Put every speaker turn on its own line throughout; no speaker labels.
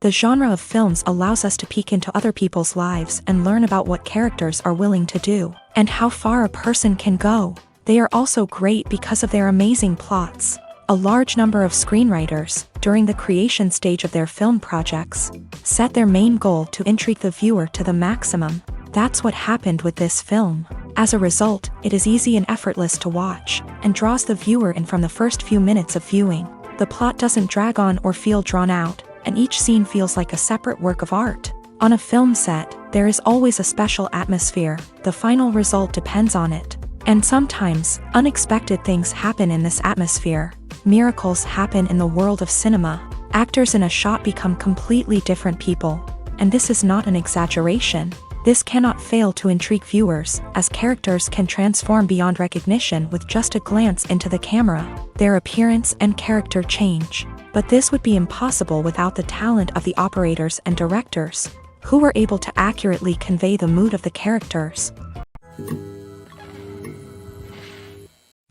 The genre of films allows us to peek into other people's lives and learn about what characters are willing to do, and how far a person can go. They are also great because of their amazing plots. A large number of screenwriters, during the creation stage of their film projects, set their main goal to intrigue the viewer to the maximum. That's what happened with this film. As a result, it is easy and effortless to watch, and draws the viewer in from the first few minutes of viewing. The plot doesn't drag on or feel drawn out, and each scene feels like a separate work of art. On a film set, there is always a special atmosphere. The final result depends on it. And sometimes, unexpected things happen in this atmosphere. Miracles happen in the world of cinema. Actors in a shot become completely different people. And this is not an exaggeration. This cannot fail to intrigue viewers, as characters can transform beyond recognition with just a glance into the camera. Their appearance and character change. But this would be impossible without the talent of the operators and directors, who were able to accurately convey the mood of the characters.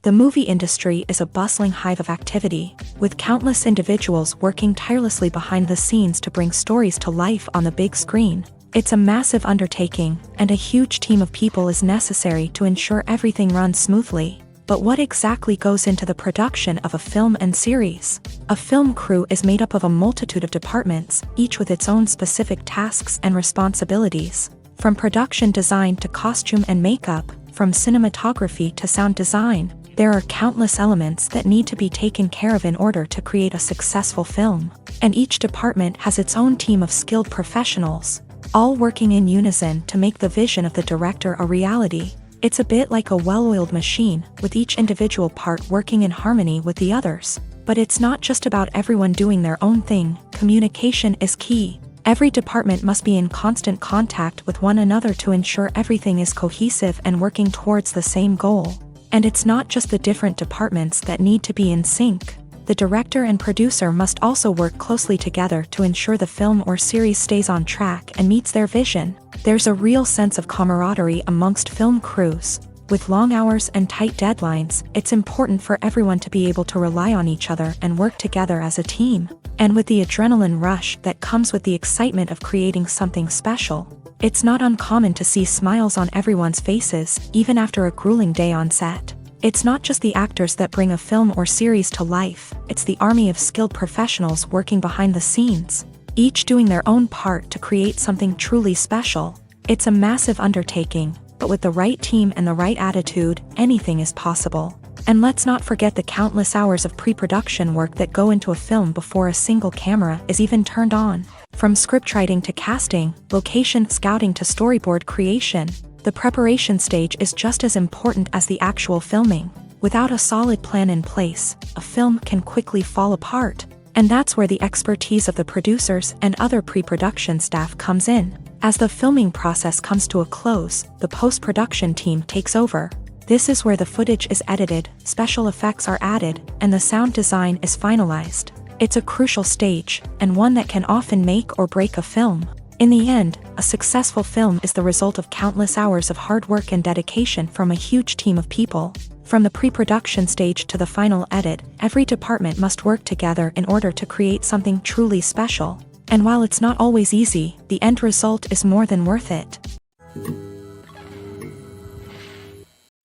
The movie industry is a bustling hive of activity, with countless individuals working tirelessly behind the scenes to bring stories to life on the big screen. It's a massive undertaking, and a huge team of people is necessary to ensure everything runs smoothly. But what exactly goes into the production of a film and series? A film crew is made up of a multitude of departments, each with its own specific tasks and responsibilities. From production design to costume and makeup, from cinematography to sound design, there are countless elements that need to be taken care of in order to create a successful film. And each department has its own team of skilled professionals, all working in unison to make the vision of the director a reality. It's a bit like a well-oiled machine, with each individual part working in harmony with the others. But it's not just about everyone doing their own thing. Communication is key. Every department must be in constant contact with one another to ensure everything is cohesive and working towards the same goal. And it's not just the different departments that need to be in sync. The director and producer must also work closely together to ensure the film or series stays on track and meets their vision. There's a real sense of camaraderie amongst film crews. With long hours and tight deadlines, it's important for everyone to be able to rely on each other and work together as a team. And with the adrenaline rush that comes with the excitement of creating something special, it's not uncommon to see smiles on everyone's faces, even after a grueling day on set. It's not just the actors that bring a film or series to life, it's the army of skilled professionals working behind the scenes, each doing their own part to create something truly special. It's a massive undertaking, but with the right team and the right attitude, anything is possible. And let's not forget the countless hours of pre-production work that go into a film before a single camera is even turned on. From scriptwriting to casting, location scouting to storyboard creation, the preparation stage is just as important as the actual filming. Without a solid plan in place, a film can quickly fall apart. And that's where the expertise of the producers and other pre-production staff comes in. As the filming process comes to a close, the post-production team takes over. This is where the footage is edited, special effects are added, and the sound design is finalized. It's a crucial stage, and one that can often make or break a film. In the end, a successful film is the result of countless hours of hard work and dedication from a huge team of people. From the pre-production stage to the final edit, every department must work together in order to create something truly special. And while it's not always easy, the end result is more than worth it.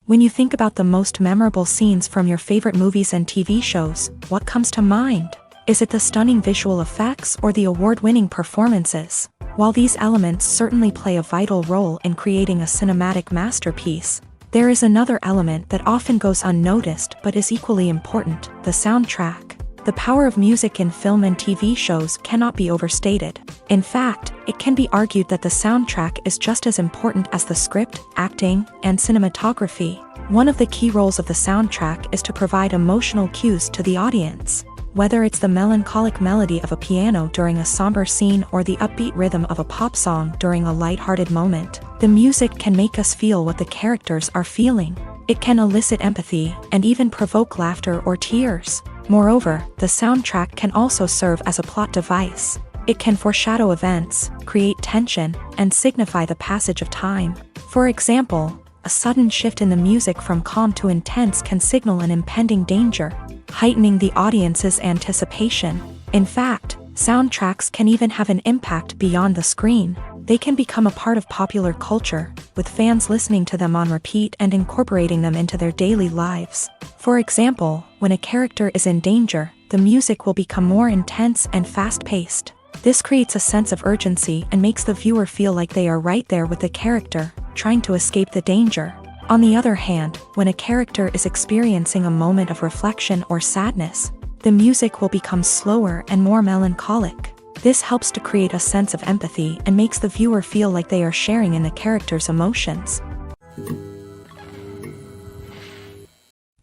When you think about the most memorable scenes from your favorite movies and TV shows, what comes to mind? Is it the stunning visual effects or the award-winning performances? While these elements certainly play a vital role in creating a cinematic masterpiece, there is another element that often goes unnoticed but is equally important: the soundtrack. The power of music in film and TV shows cannot be overstated. In fact, it can be argued that the soundtrack is just as important as the script, acting, and cinematography. One of the key roles of the soundtrack is to provide emotional cues to the audience. Whether it's the melancholic melody of a piano during a somber scene or the upbeat rhythm of a pop song during a lighthearted moment, the music can make us feel what the characters are feeling. It can elicit empathy and even provoke laughter or tears. Moreover, the soundtrack can also serve as a plot device. It can foreshadow events, create tension, and signify the passage of time. For example, a sudden shift in the music from calm to intense can signal an impending danger, heightening the audience's anticipation. In fact, Soundtracks can even have an impact beyond the screen. They can become a part of popular culture, with fans listening to them on repeat and incorporating them into their daily lives. For example, when a character is in danger, the music will become more intense and fast-paced. This creates a sense of urgency and makes the viewer feel like they are right there with the character, trying to escape the danger. On the other hand, when a character is experiencing a moment of reflection or sadness, the music will become slower and more melancholic. This helps to create a sense of empathy and makes the viewer feel like they are sharing in the character's emotions.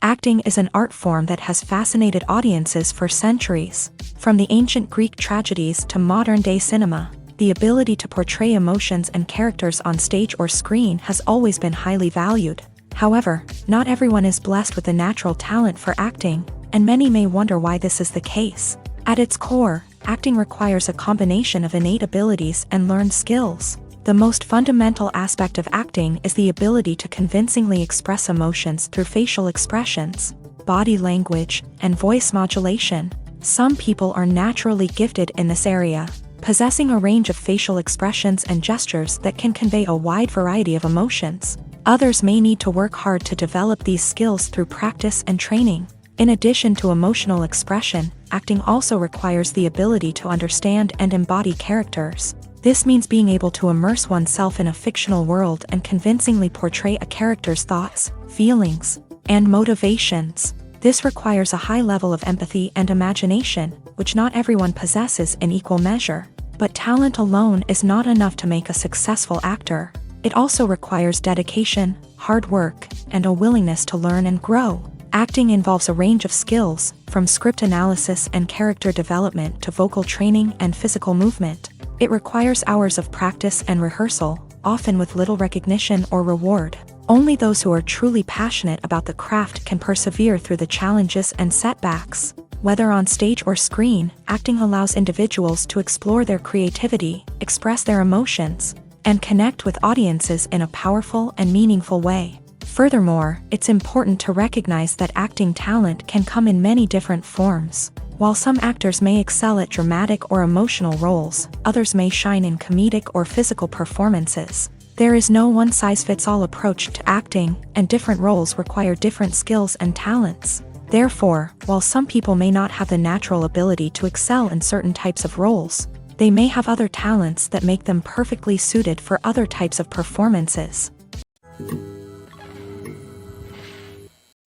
Acting is an art form that has fascinated audiences for centuries. From the ancient Greek tragedies to modern-day cinema, the ability to portray emotions and characters on stage or screen has always been highly valued. However, not everyone is blessed with a natural talent for acting, and many may wonder why this is the case. At its core, acting requires a combination of innate abilities and learned skills. The most fundamental aspect of acting is the ability to convincingly express emotions through facial expressions, body language, and voice modulation. Some people are naturally gifted in this area, possessing a range of facial expressions and gestures that can convey a wide variety of emotions. Others may need to work hard to develop these skills through practice and training. In addition to emotional expression, acting also requires the ability to understand and embody characters. This means being able to immerse oneself in a fictional world and convincingly portray a character's thoughts, feelings, and motivations. This requires a high level of empathy and imagination, which not everyone possesses in equal measure. But talent alone is not enough to make a successful actor. It also requires dedication, hard work, and a willingness to learn and grow. Acting involves a range of skills, from script analysis and character development to vocal training and physical movement. It requires hours of practice and rehearsal, often with little recognition or reward. Only those who are truly passionate about the craft can persevere through the challenges and setbacks. Whether on stage or screen, acting allows individuals to explore their creativity, express their emotions, and connect with audiences in a powerful and meaningful way. Furthermore, it's important to recognize that acting talent can come in many different forms. While some actors may excel at dramatic or emotional roles, others may shine in comedic or physical performances. There is no one-size-fits-all approach to acting, and different roles require different skills and talents. Therefore, while some people may not have the natural ability to excel in certain types of roles, they may have other talents that make them perfectly suited for other types of performances.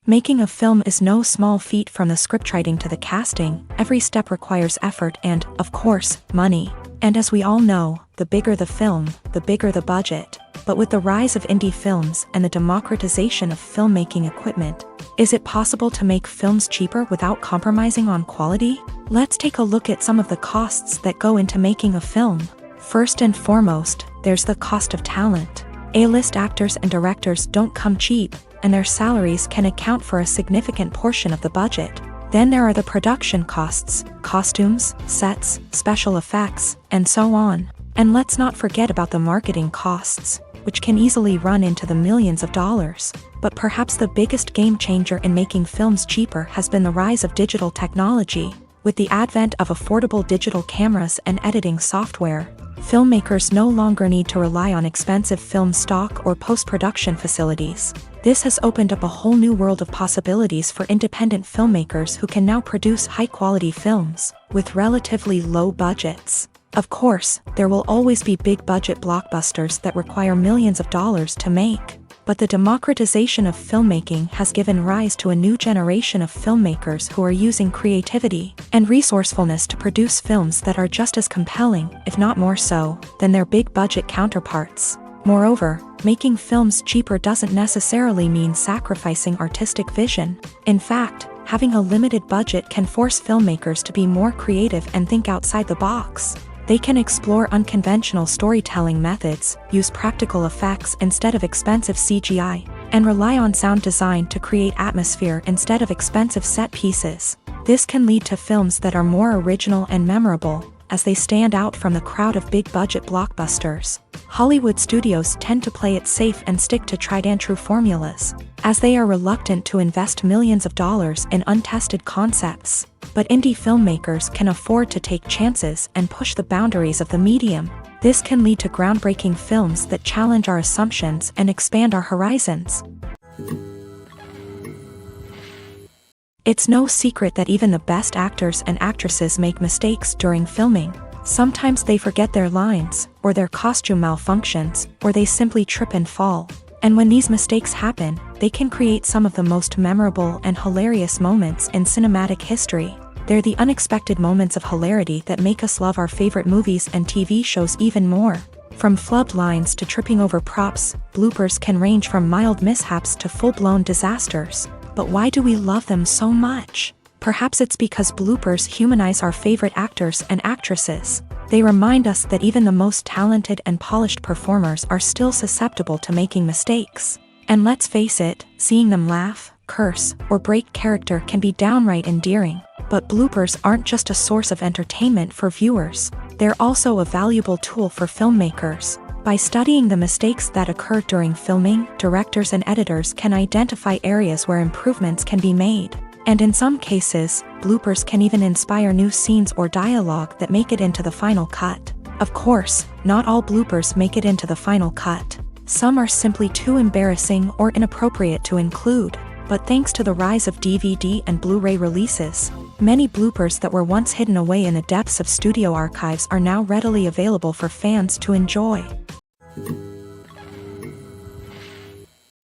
Making a film is no small feat. From the scriptwriting to the casting, every step requires effort and, of course, money. And as we all know, the bigger the film, the bigger the budget. But with the rise of indie films and the democratization of filmmaking equipment, is it possible to make films cheaper without compromising on quality? Let's take a look at some of the costs that go into making a film. First and foremost, there's the cost of talent. A-list actors and directors don't come cheap, and their salaries can account for a significant portion of the budget. Then there are the production costs, costumes, sets, special effects, and so on. And let's not forget about the marketing costs, which can easily run into the millions of dollars. But perhaps the biggest game changer in making films cheaper has been the rise of digital technology. With the advent of affordable digital cameras and editing software, filmmakers no longer need to rely on expensive film stock or post-production facilities. This has opened up a whole new world of possibilities for independent filmmakers who can now produce high-quality films with relatively low budgets. Of course, there will always be big-budget blockbusters that require millions of dollars to make. But the democratization of filmmaking has given rise to a new generation of filmmakers who are using creativity and resourcefulness to produce films that are just as compelling, if not more so, than their big-budget counterparts. Moreover, making films cheaper doesn't necessarily mean sacrificing artistic vision. In fact, having a limited budget can force filmmakers to be more creative and think outside the box. They can explore unconventional storytelling methods, use practical effects instead of expensive CGI, and rely on sound design to create atmosphere instead of expensive set pieces. This can lead to films that are more original and memorable, as they stand out from the crowd of big-budget blockbusters. Hollywood studios tend to play it safe and stick to tried-and-true formulas, as they are reluctant to invest millions of dollars in untested concepts. But indie filmmakers can afford to take chances and push the boundaries of the medium. This can lead to groundbreaking films that challenge our assumptions and expand our horizons. It's no secret that even the best actors and actresses make mistakes during filming. Sometimes they forget their lines, or their costume malfunctions, or they simply trip and fall. And when these mistakes happen, they can create some of the most memorable and hilarious moments in cinematic history. They're the unexpected moments of hilarity that make us love our favorite movies and TV shows even more. From flubbed lines to tripping over props, bloopers can range from mild mishaps to full-blown disasters. But why do we love them so much? Perhaps it's because bloopers humanize our favorite actors and actresses. They remind us that even the most talented and polished performers are still susceptible to making mistakes. And let's face it, seeing them laugh, curse, or break character can be downright endearing. But bloopers aren't just a source of entertainment for viewers. They're also a valuable tool for filmmakers. By studying the mistakes that occur during filming, directors and editors can identify areas where improvements can be made. And in some cases, bloopers can even inspire new scenes or dialogue that make it into the final cut. Of course, not all bloopers make it into the final cut. Some are simply too embarrassing or inappropriate to include. But thanks to the rise of DVD and Blu-ray releases, many bloopers that were once hidden away in the depths of studio archives are now readily available for fans to enjoy.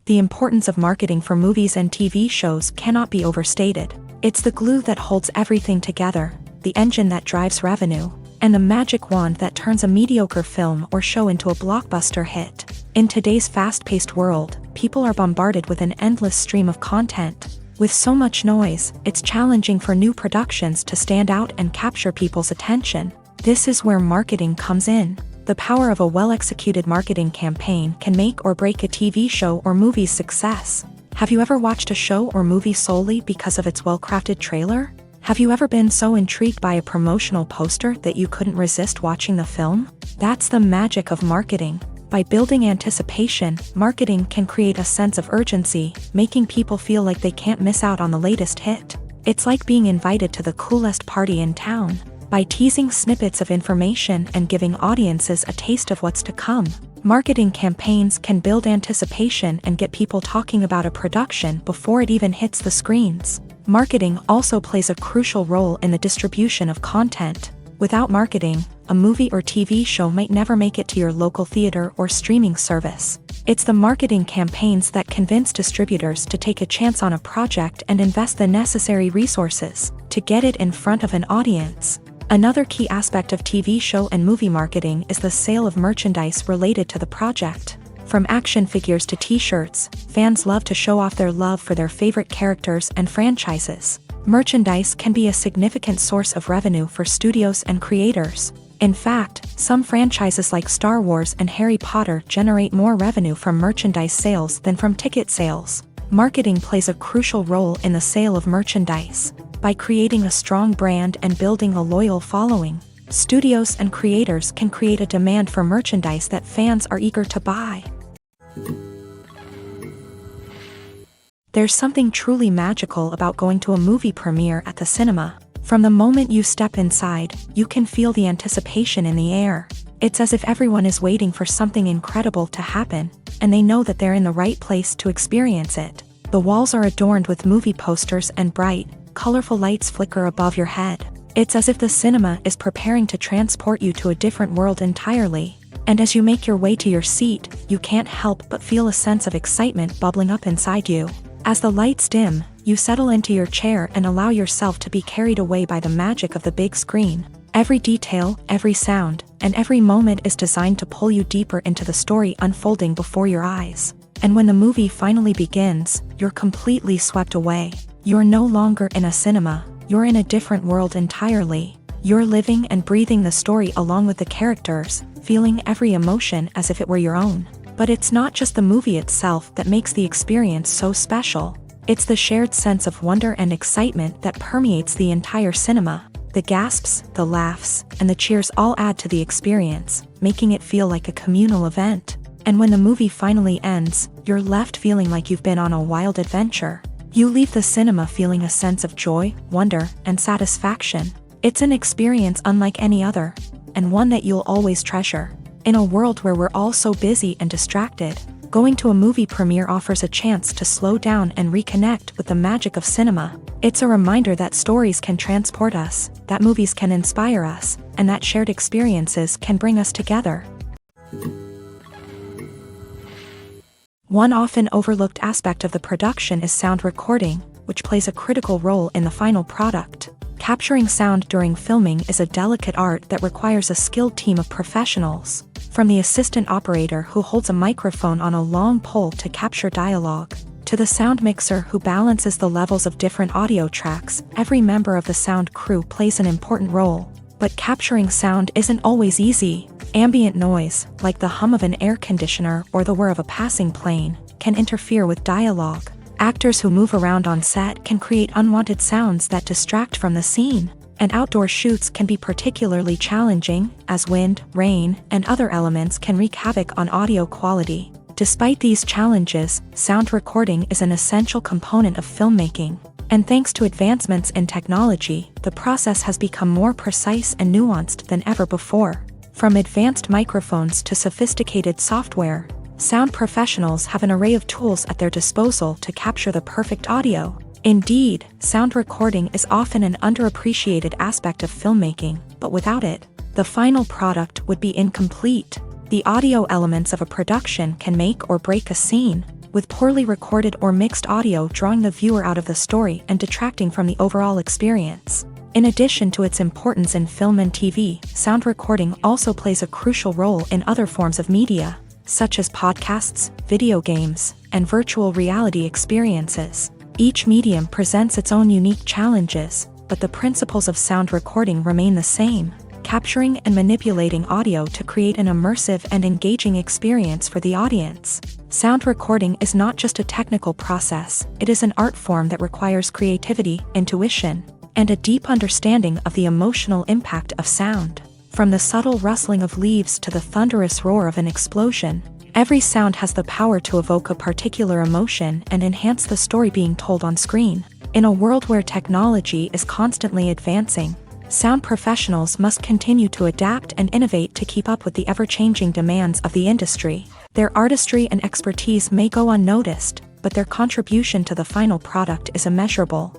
The importance of marketing for movies and TV shows cannot be overstated. It's the glue that holds everything together, the engine that drives revenue, and the magic wand that turns a mediocre film or show into a blockbuster hit. In today's fast-paced world, people are bombarded with an endless stream of content. With so much noise, it's challenging for new productions to stand out and capture people's attention. This is where marketing comes in. The power of a well-executed marketing campaign can make or break a TV show or movie's success. Have you ever watched a show or movie solely because of its well-crafted trailer? Have you ever been so intrigued by a promotional poster that you couldn't resist watching the film? That's the magic of marketing. By building anticipation, marketing can create a sense of urgency, making people feel like they can't miss out on the latest hit. It's like being invited to the coolest party in town. By teasing snippets of information and giving audiences a taste of what's to come, marketing campaigns can build anticipation and get people talking about a production before it even hits the screens. Marketing also plays a crucial role in the distribution of content. Without marketing, a movie or TV show might never make it to your local theater or streaming service. It's the marketing campaigns that convince distributors to take a chance on a project and invest the necessary resources to get it in front of an audience. Another key aspect of TV show and movie marketing is the sale of merchandise related to the project. From action figures to t-shirts, fans love to show off their love for their favorite characters and franchises. Merchandise can be a significant source of revenue for studios and creators. In fact, some franchises like Star Wars and Harry Potter generate more revenue from merchandise sales than from ticket sales. Marketing plays a crucial role in the sale of merchandise. By creating a strong brand and building a loyal following, studios and creators can create a demand for merchandise that fans are eager to buy. There's something truly magical about going to a movie premiere at the cinema. From the moment you step inside, you can feel the anticipation in the air. It's as if everyone is waiting for something incredible to happen, and they know that they're in the right place to experience it. The walls are adorned with movie posters and bright, colorful lights flicker above your head. It's as if the cinema is preparing to transport you to a different world entirely. And as you make your way to your seat, you can't help but feel a sense of excitement bubbling up inside you. As the lights dim, you settle into your chair and allow yourself to be carried away by the magic of the big screen. Every detail, every sound, and every moment is designed to pull you deeper into the story unfolding before your eyes. And when the movie finally begins, you're completely swept away. You're no longer in a cinema, you're in a different world entirely. You're living and breathing the story along with the characters, feeling every emotion as if it were your own. But it's not just the movie itself that makes the experience so special. It's the shared sense of wonder and excitement that permeates the entire cinema. The gasps, the laughs, and the cheers all add to the experience, making it feel like a communal event. And when the movie finally ends, you're left feeling like you've been on a wild adventure. You leave the cinema feeling a sense of joy, wonder, and satisfaction. It's an experience unlike any other, and one that you'll always treasure. In a world where we're all so busy and distracted, going to a movie premiere offers a chance to slow down and reconnect with the magic of cinema. It's a reminder that stories can transport us, that movies can inspire us, and that shared experiences can bring us together. One often overlooked aspect of the production is sound recording, which plays a critical role in the final product. Capturing sound during filming is a delicate art that requires a skilled team of professionals. From the assistant operator who holds a microphone on a long pole to capture dialogue, to the sound mixer who balances the levels of different audio tracks, every member of the sound crew plays an important role. But capturing sound isn't always easy. Ambient noise, like the hum of an air conditioner or the whir of a passing plane, can interfere with dialogue. Actors who move around on set can create unwanted sounds that distract from the scene. And outdoor shoots can be particularly challenging, as wind, rain, and other elements can wreak havoc on audio quality. Despite these challenges, sound recording is an essential component of filmmaking. And thanks to advancements in technology, the process has become more precise and nuanced than ever before. From advanced microphones to sophisticated software, sound professionals have an array of tools at their disposal to capture the perfect audio. Indeed, sound recording is often an underappreciated aspect of filmmaking, but without it, the final product would be incomplete. The audio elements of a production can make or break a scene, with poorly recorded or mixed audio drawing the viewer out of the story and detracting from the overall experience. In addition to its importance in film and TV, sound recording also plays a crucial role in other forms of media, such as podcasts, video games, and virtual reality experiences. Each medium presents its own unique challenges, but the principles of sound recording remain the same, capturing and manipulating audio to create an immersive and engaging experience for the audience. Sound recording is not just a technical process, it is an art form that requires creativity, intuition, and a deep understanding of the emotional impact of sound. From the subtle rustling of leaves to the thunderous roar of an explosion, every sound has the power to evoke a particular emotion and enhance the story being told on screen. In a world where technology is constantly advancing, sound professionals must continue to adapt and innovate to keep up with the ever-changing demands of the industry. Their artistry and expertise may go unnoticed, but their contribution to the final product is immeasurable.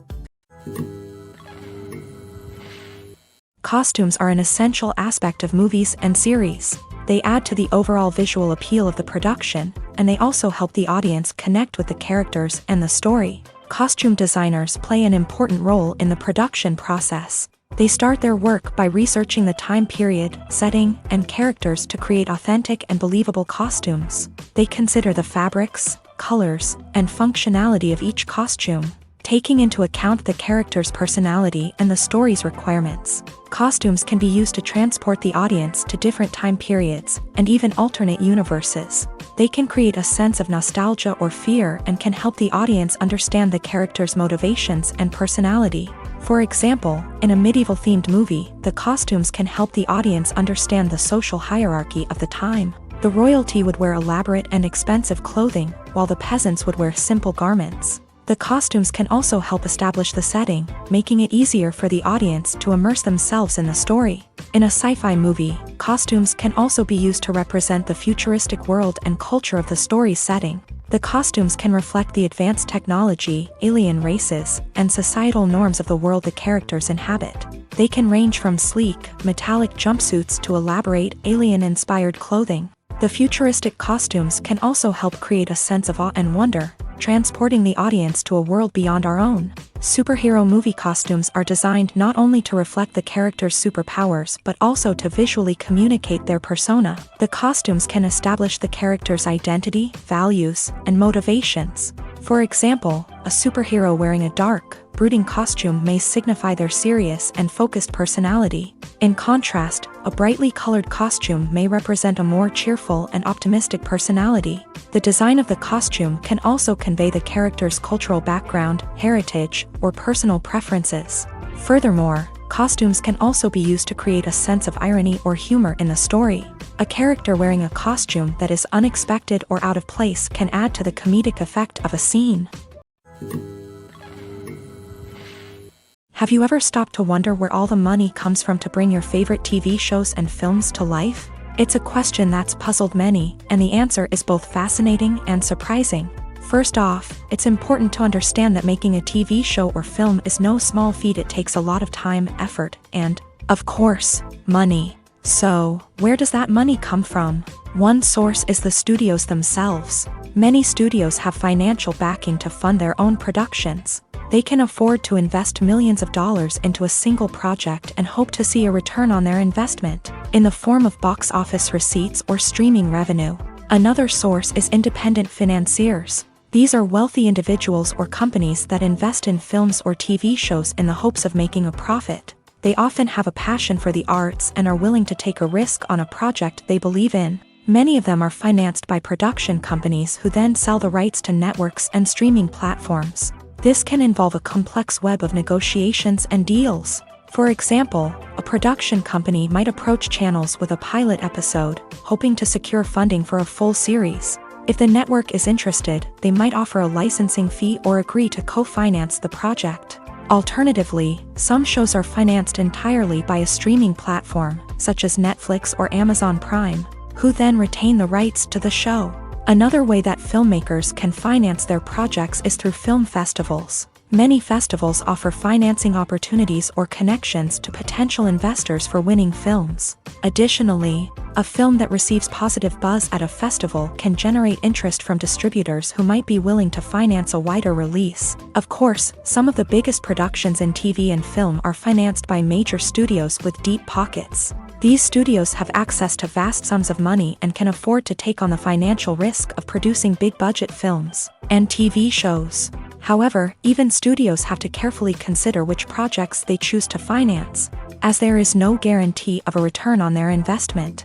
Costumes are an essential aspect of movies and series. They add to the overall visual appeal of the production, and they also help the audience connect with the characters and the story. Costume designers play an important role in the production process. They start their work by researching the time period, setting, and characters to create authentic and believable costumes. They consider the fabrics, colors, and functionality of each costume, taking into account the character's personality and the story's requirements. Costumes can be used to transport the audience to different time periods and even alternate universes. They can create a sense of nostalgia or fear and can help the audience understand the character's motivations and personality. For example, in a medieval-themed movie, the costumes can help the audience understand the social hierarchy of the time. The royalty would wear elaborate and expensive clothing, while the peasants would wear simple garments. The costumes can also help establish the setting, making it easier for the audience to immerse themselves in the story. In a sci-fi movie, costumes can also be used to represent the futuristic world and culture of the story's setting. The costumes can reflect the advanced technology, alien races, and societal norms of the world the characters inhabit. They can range from sleek, metallic jumpsuits to elaborate, alien-inspired clothing. The futuristic costumes can also help create a sense of awe and wonder, transporting the audience to a world beyond our own. Superhero movie costumes are designed not only to reflect the character's superpowers but also to visually communicate their persona. The costumes can establish the character's identity, values, and motivations. For example, a superhero wearing a dark, brooding costume may signify their serious and focused personality. In contrast, a brightly colored costume may represent a more cheerful and optimistic personality. The design of the costume can also convey the character's cultural background, heritage, or personal preferences. Furthermore, Costumes can also be used to create a sense of irony or humor in the story. A character wearing a costume that is unexpected or out of place can add to the comedic effect of a scene. Have you ever stopped to wonder where all the money comes from to bring your favorite TV shows and films to life? It's a question that's puzzled many, and the answer is both fascinating and surprising. First off, it's important to understand that making a TV show or film is no small feat. It takes a lot of time, effort, and, of course, money. So, where does that money come from? One source is the studios themselves. Many studios have financial backing to fund their own productions. They can afford to invest millions of dollars into a single project and hope to see a return on their investment, in the form of box office receipts or streaming revenue. Another source is independent financiers. These are wealthy individuals or companies that invest in films or TV shows in the hopes of making a profit. They often have a passion for the arts and are willing to take a risk on a project they believe in. Many of them are financed by production companies who then sell the rights to networks and streaming platforms. This can involve a complex web of negotiations and deals. For example, a production company might approach channels with a pilot episode, hoping to secure funding for a full series. If the network is interested, they might offer a licensing fee or agree to co-finance the project. Alternatively, some shows are financed entirely by a streaming platform, such as Netflix or Amazon Prime, who then retain the rights to the show. Another way that filmmakers can finance their projects is through film festivals. Many festivals offer financing opportunities or connections to potential investors for winning films. Additionally, a film that receives positive buzz at a festival can generate interest from distributors who might be willing to finance a wider release. Of course, some of the biggest productions in TV and film are financed by major studios with deep pockets. These studios have access to vast sums of money and can afford to take on the financial risk of producing big-budget films and TV shows. However, even studios have to carefully consider which projects they choose to finance, as there is no guarantee of a return on their investment.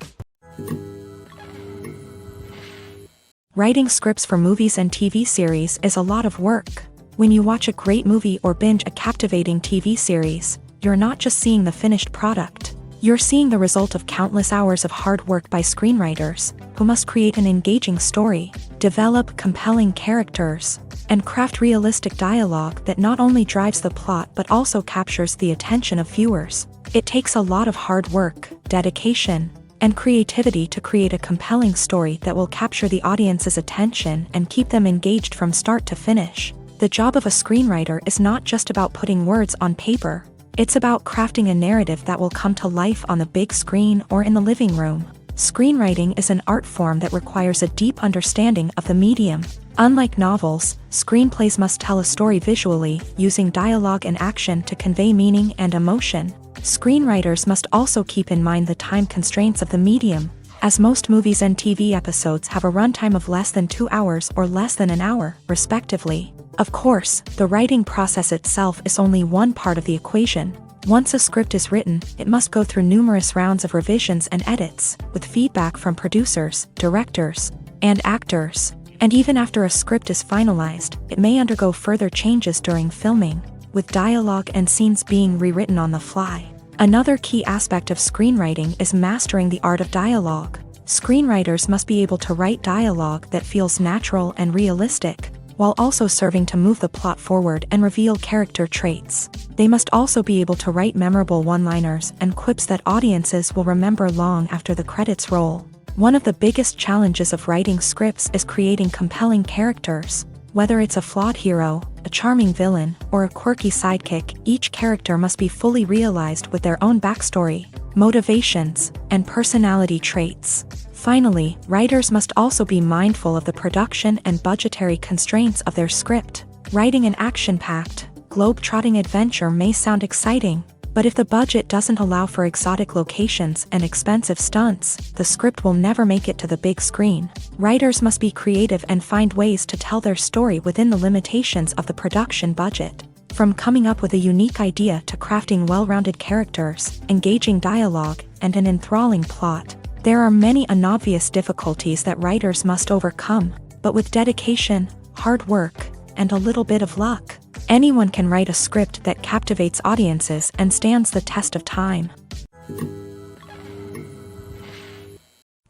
Writing scripts for movies and TV series is a lot of work. When you watch a great movie or binge a captivating TV series, you're not just seeing the finished product. You're seeing the result of countless hours of hard work by screenwriters, who must create an engaging story, develop compelling characters, and craft realistic dialogue that not only drives the plot but also captures the attention of viewers. It takes a lot of hard work, dedication, and creativity to create a compelling story that will capture the audience's attention and keep them engaged from start to finish. The job of a screenwriter is not just about putting words on paper. It's about crafting a narrative that will come to life on the big screen or in the living room. Screenwriting is an art form that requires a deep understanding of the medium. Unlike novels, screenplays must tell a story visually, using dialogue and action to convey meaning and emotion. Screenwriters must also keep in mind the time constraints of the medium, as most movies and TV episodes have a runtime of less than 2 hours or less than an hour, respectively. Of course, the writing process itself is only one part of the equation. Once a script is written, it must go through numerous rounds of revisions and edits, with feedback from producers, directors, and actors. And even after a script is finalized, it may undergo further changes during filming, with dialogue and scenes being rewritten on the fly. Another key aspect of screenwriting is mastering the art of dialogue. Screenwriters must be able to write dialogue that feels natural and realistic, while also serving to move the plot forward and reveal character traits. They must also be able to write memorable one-liners and quips that audiences will remember long after the credits roll. One of the biggest challenges of writing scripts is creating compelling characters. Whether it's a flawed hero, a charming villain, or a quirky sidekick, each character must be fully realized with their own backstory, motivations, and personality traits. Finally, writers must also be mindful of the production and budgetary constraints of their script. Writing an action-packed, globe-trotting adventure may sound exciting, but if the budget doesn't allow for exotic locations and expensive stunts, the script will never make it to the big screen. Writers must be creative and find ways to tell their story within the limitations of the production budget. From coming up with a unique idea to crafting well-rounded characters, engaging dialogue, and an enthralling plot, there are many unobvious difficulties that writers must overcome, but with dedication, hard work, and a little bit of luck. Anyone can write a script that captivates audiences and stands the test of time.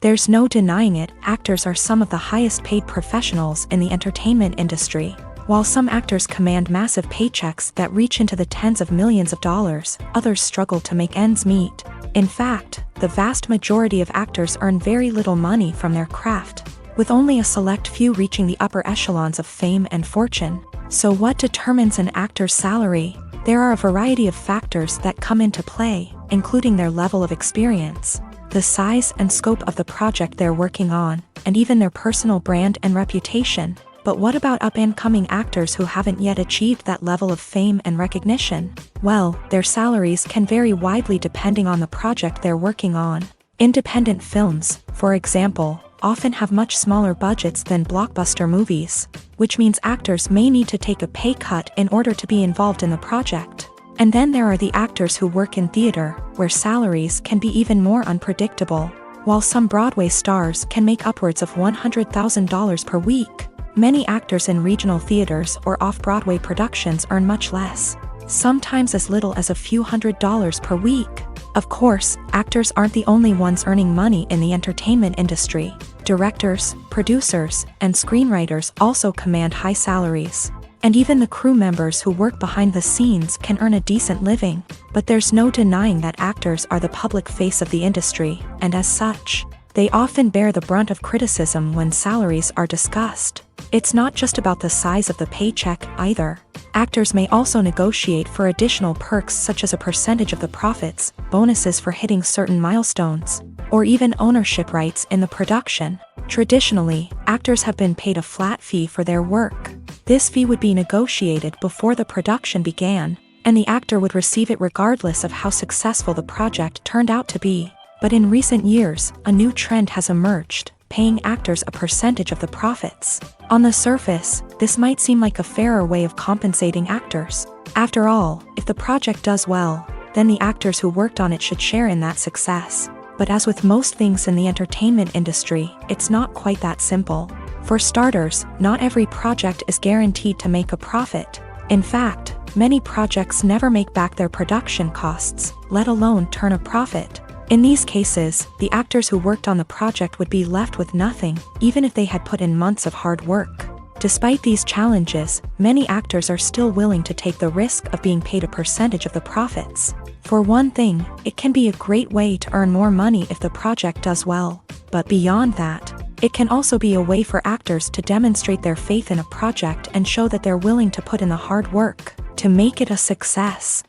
There's no denying it, actors are some of the highest paid professionals in the entertainment industry. While some actors command massive paychecks that reach into the tens of millions of dollars, others struggle to make ends meet. In fact, the vast majority of actors earn very little money from their craft, with only a select few reaching the upper echelons of fame and fortune. So what determines an actor's salary? There are a variety of factors that come into play, including their level of experience, the size and scope of the project they're working on, and even their personal brand and reputation. But what about up-and-coming actors who haven't yet achieved that level of fame and recognition? Well, their salaries can vary widely depending on the project they're working on. Independent films, for example, often have much smaller budgets than blockbuster movies, which means actors may need to take a pay cut in order to be involved in the project. And then there are the actors who work in theater, where salaries can be even more unpredictable. While some Broadway stars can make upwards of $100,000 per week, many actors in regional theaters or off-Broadway productions earn much less, sometimes as little as a few $100s per week. Of course, actors aren't the only ones earning money in the entertainment industry. Directors, producers, and screenwriters also command high salaries. And even the crew members who work behind the scenes can earn a decent living. But there's no denying that actors are the public face of the industry, and as such, they often bear the brunt of criticism when salaries are discussed. It's not just about the size of the paycheck, either. Actors may also negotiate for additional perks such as a percentage of the profits, bonuses for hitting certain milestones, or even ownership rights in the production. Traditionally, actors have been paid a flat fee for their work. This fee would be negotiated before the production began, and the actor would receive it regardless of how successful the project turned out to be. But in recent years, a new trend has emerged, paying actors a percentage of the profits. On the surface, this might seem like a fairer way of compensating actors. After all, if the project does well, then the actors who worked on it should share in that success. But as with most things in the entertainment industry, it's not quite that simple. For starters, not every project is guaranteed to make a profit. In fact, many projects never make back their production costs, let alone turn a profit. In these cases, the actors who worked on the project would be left with nothing, even if they had put in months of hard work. Despite these challenges, many actors are still willing to take the risk of being paid a percentage of the profits. For one thing, it can be a great way to earn more money if the project does well. But beyond that, it can also be a way for actors to demonstrate their faith in a project and show that they're willing to put in the hard work to make it a success.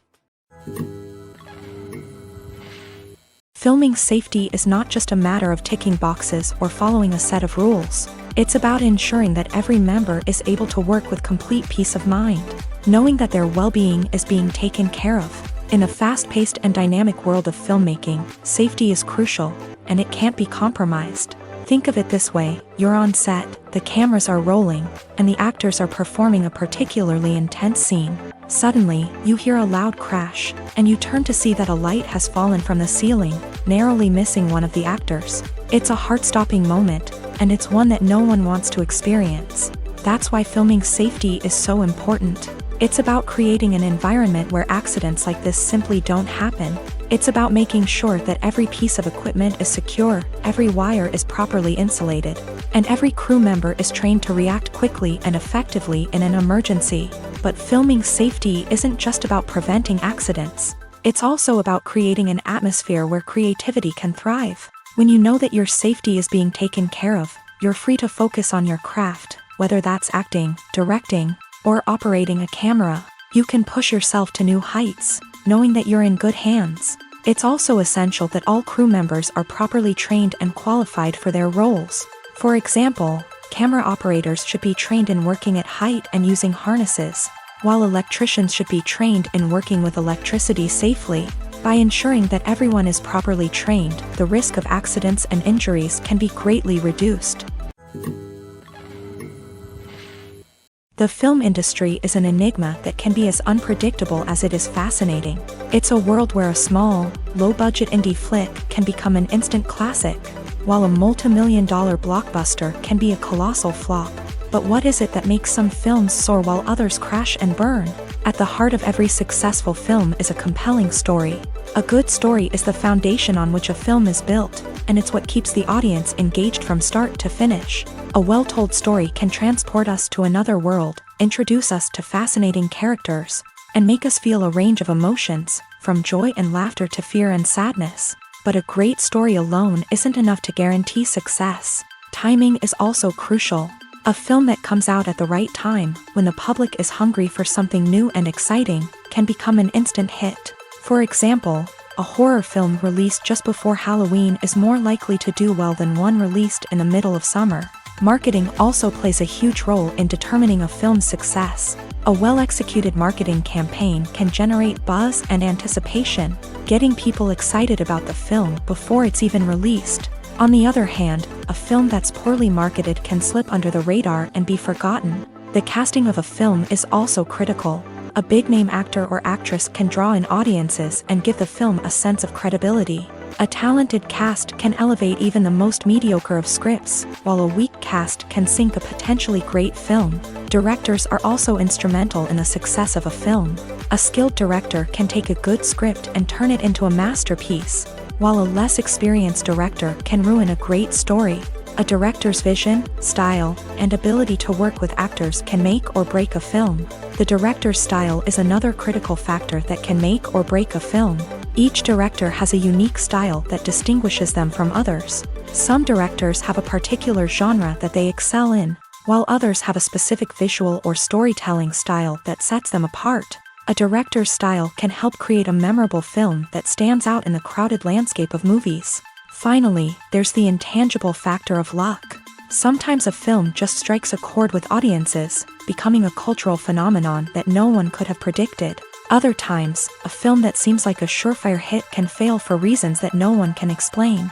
Filming safety is not just a matter of ticking boxes or following a set of rules. It's about ensuring that every member is able to work with complete peace of mind, knowing that their well-being is being taken care of. In a fast-paced and dynamic world of filmmaking, safety is crucial, and it can't be compromised. Think of it this way: you're on set, the cameras are rolling, and the actors are performing a particularly intense scene. Suddenly, you hear a loud crash, and you turn to see that a light has fallen from the ceiling, narrowly missing one of the actors. It's a heart-stopping moment, and it's one that no one wants to experience. That's why filming safety is so important. It's about creating an environment where accidents like this simply don't happen. It's about making sure that every piece of equipment is secure, every wire is properly insulated, and every crew member is trained to react quickly and effectively in an emergency. But filming safety isn't just about preventing accidents. It's also about creating an atmosphere where creativity can thrive. When you know that your safety is being taken care of, you're free to focus on your craft, whether that's acting, directing, or operating a camera. You can push yourself to new heights, knowing that you're in good hands. It's also essential that all crew members are properly trained and qualified for their roles. For example, camera operators should be trained in working at height and using harnesses, while electricians should be trained in working with electricity safely. By ensuring that everyone is properly trained, the risk of accidents and injuries can be greatly reduced. The film industry is an enigma that can be as unpredictable as it is fascinating. It's a world where a small, low-budget indie flick can become an instant classic, while a multi-million-dollar blockbuster can be a colossal flop. But what is it that makes some films soar while others crash and burn? At the heart of every successful film is a compelling story. A good story is the foundation on which a film is built, and it's what keeps the audience engaged from start to finish. A well-told story can transport us to another world, introduce us to fascinating characters, and make us feel a range of emotions, from joy and laughter to fear and sadness. But a great story alone isn't enough to guarantee success. Timing is also crucial. A film that comes out at the right time, when the public is hungry for something new and exciting, can become an instant hit. For example, a horror film released just before Halloween is more likely to do well than one released in the middle of summer. Marketing also plays a huge role in determining a film's success. A well-executed marketing campaign can generate buzz and anticipation, getting people excited about the film before it's even released. On the other hand, a film that's poorly marketed can slip under the radar and be forgotten. The casting of a film is also critical. A big-name actor or actress can draw in audiences and give the film a sense of credibility. A talented cast can elevate even the most mediocre of scripts, while a weak cast can sink a potentially great film. Directors are also instrumental in the success of a film. A skilled director can take a good script and turn it into a masterpiece, while a less experienced director can ruin a great story. A director's vision, style, and ability to work with actors can make or break a film. The director's style is another critical factor that can make or break a film. Each director has a unique style that distinguishes them from others. Some directors have a particular genre that they excel in, while others have a specific visual or storytelling style that sets them apart. A director's style can help create a memorable film that stands out in the crowded landscape of movies. Finally, there's the intangible factor of luck. Sometimes a film just strikes a chord with audiences, becoming a cultural phenomenon that no one could have predicted. Other times, a film that seems like a surefire hit can fail for reasons that no one can explain.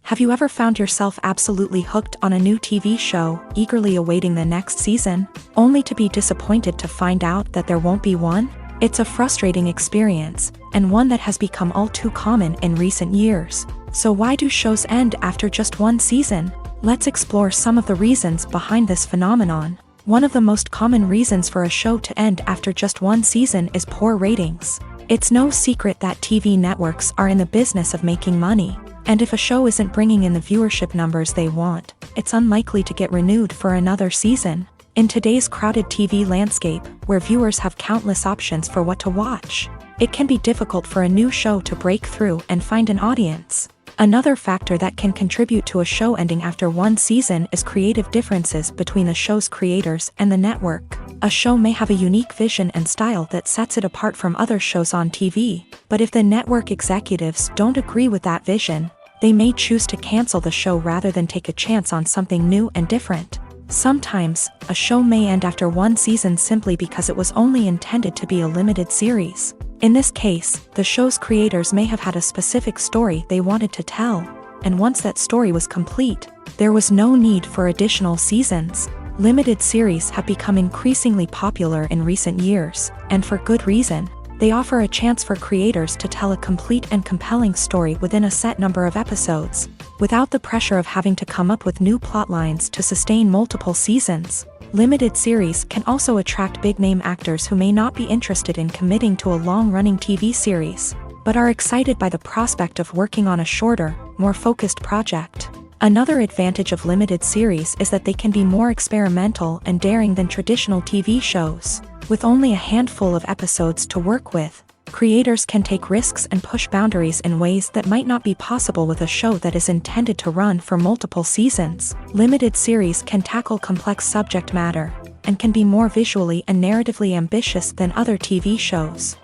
Have you ever found yourself absolutely hooked on a new TV show, eagerly awaiting the next season, only to be disappointed to find out that there won't be one? It's a frustrating experience, and one that has become all too common in recent years. So why do shows end after just one season? Let's explore some of the reasons behind this phenomenon. One of the most common reasons for a show to end after just one season is poor ratings. It's no secret that TV networks are in the business of making money, and if a show isn't bringing in the viewership numbers they want, it's unlikely to get renewed for another season. In today's crowded TV landscape, where viewers have countless options for what to watch, it can be difficult for a new show to break through and find an audience. Another factor that can contribute to a show ending after one season is creative differences between the show's creators and the network. A show may have a unique vision and style that sets it apart from other shows on TV, but if the network executives don't agree with that vision, they may choose to cancel the show rather than take a chance on something new and different. Sometimes, a show may end after one season simply because it was only intended to be a limited series. In this case, the show's creators may have had a specific story they wanted to tell, and once that story was complete, there was no need for additional seasons. Limited series have become increasingly popular in recent years, and for good reason. They offer a chance for creators to tell a complete and compelling story within a set number of episodes, without the pressure of having to come up with new plotlines to sustain multiple seasons. Limited series can also attract big-name actors who may not be interested in committing to a long-running TV series, but are excited by the prospect of working on a shorter, more focused project. Another advantage of limited series is that they can be more experimental and daring than traditional TV shows. With only a handful of episodes to work with, creators can take risks and push boundaries in ways that might not be possible with a show that is intended to run for multiple seasons. Limited series can tackle complex subject matter, and can be more visually and narratively ambitious than other TV shows.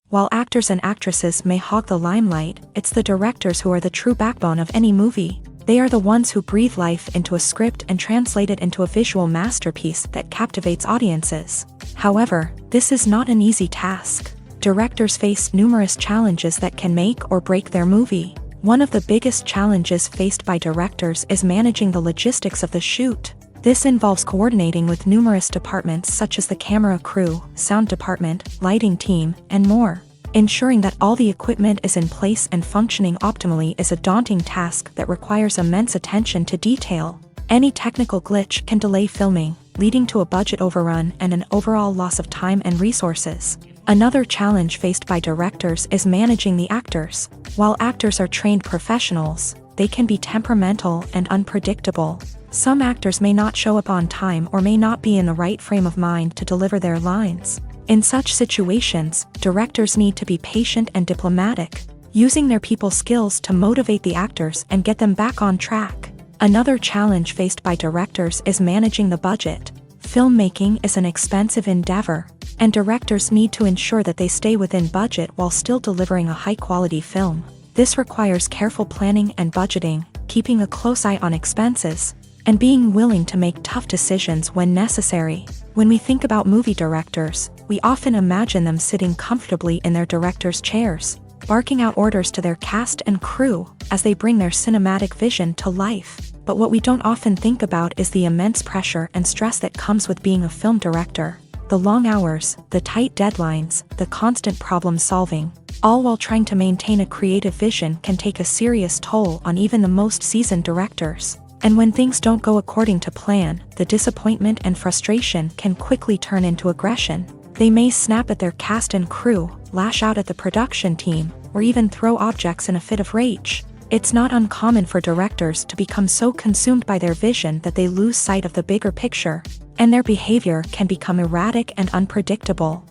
While actors and actresses may hog the limelight, it's the directors who are the true backbone of any movie. They are the ones who breathe life into a script and translate it into a visual masterpiece that captivates audiences. However, this is not an easy task. Directors face numerous challenges that can make or break their movie. One of the biggest challenges faced by directors is managing the logistics of the shoot. This involves coordinating with numerous departments such as the camera crew, sound department, lighting team, and more. Ensuring that all the equipment is in place and functioning optimally is a daunting task that requires immense attention to detail. Any technical glitch can delay filming, leading to a budget overrun and an overall loss of time and resources. Another challenge faced by directors is managing the actors. While actors are trained professionals, they can be temperamental and unpredictable. Some actors may not show up on time or may not be in the right frame of mind to deliver their lines. In such situations, directors need to be patient and diplomatic, using their people skills to motivate the actors and get them back on track. Another challenge faced by directors is managing the budget. Filmmaking is an expensive endeavor, and directors need to ensure that they stay within budget while still delivering a high-quality film. This requires careful planning and budgeting, keeping a close eye on expenses, and being willing to make tough decisions when necessary. When we think about movie directors, we often imagine them sitting comfortably in their director's chairs, barking out orders to their cast and crew as they bring their cinematic vision to life. But what we don't often think about is the immense pressure and stress that comes with being a film director. The long hours, the tight deadlines, the constant problem solving, all while trying to maintain a creative vision can take a serious toll on even the most seasoned directors. And when things don't go according to plan, the disappointment and frustration can quickly turn into aggression. They may snap at their cast and crew, lash out at the production team, or even throw objects in a fit of rage. It's not uncommon for directors to become so consumed by their vision that they lose sight of the bigger picture, and their behavior can become erratic and unpredictable.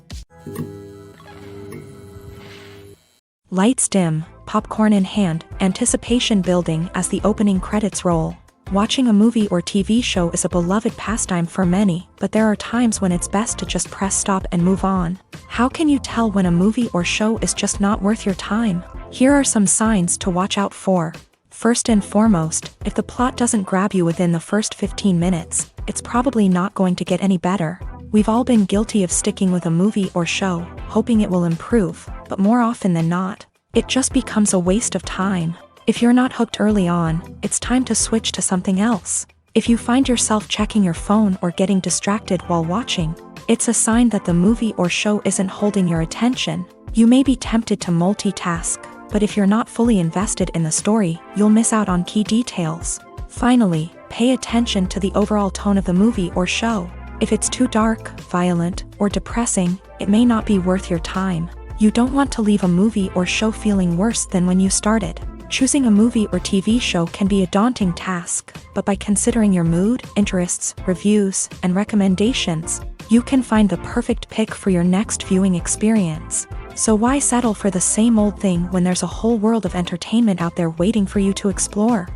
Lights dim, popcorn in hand, anticipation building as the opening credits roll. Watching a movie or TV show is a beloved pastime for many, but there are times when it's best to just press stop and move on. How can you tell when a movie or show is just not worth your time? Here are some signs to watch out for. First and foremost, if the plot doesn't grab you within the first 15 minutes, it's probably not going to get any better. We've all been guilty of sticking with a movie or show, hoping it will improve, but more often than not, it just becomes a waste of time. If you're not hooked early on, it's time to switch to something else. If you find yourself checking your phone or getting distracted while watching, it's a sign that the movie or show isn't holding your attention. You may be tempted to multitask, but if you're not fully invested in the story, you'll miss out on key details. Finally, pay attention to the overall tone of the movie or show. If it's too dark, violent, or depressing, it may not be worth your time. You don't want to leave a movie or show feeling worse than when you started. Choosing a movie or TV show can be a daunting task, but by considering your mood, interests, reviews, and recommendations, you can find the perfect pick for your next viewing experience. So why settle for the same old thing when there's a whole world of entertainment out there waiting for you to explore?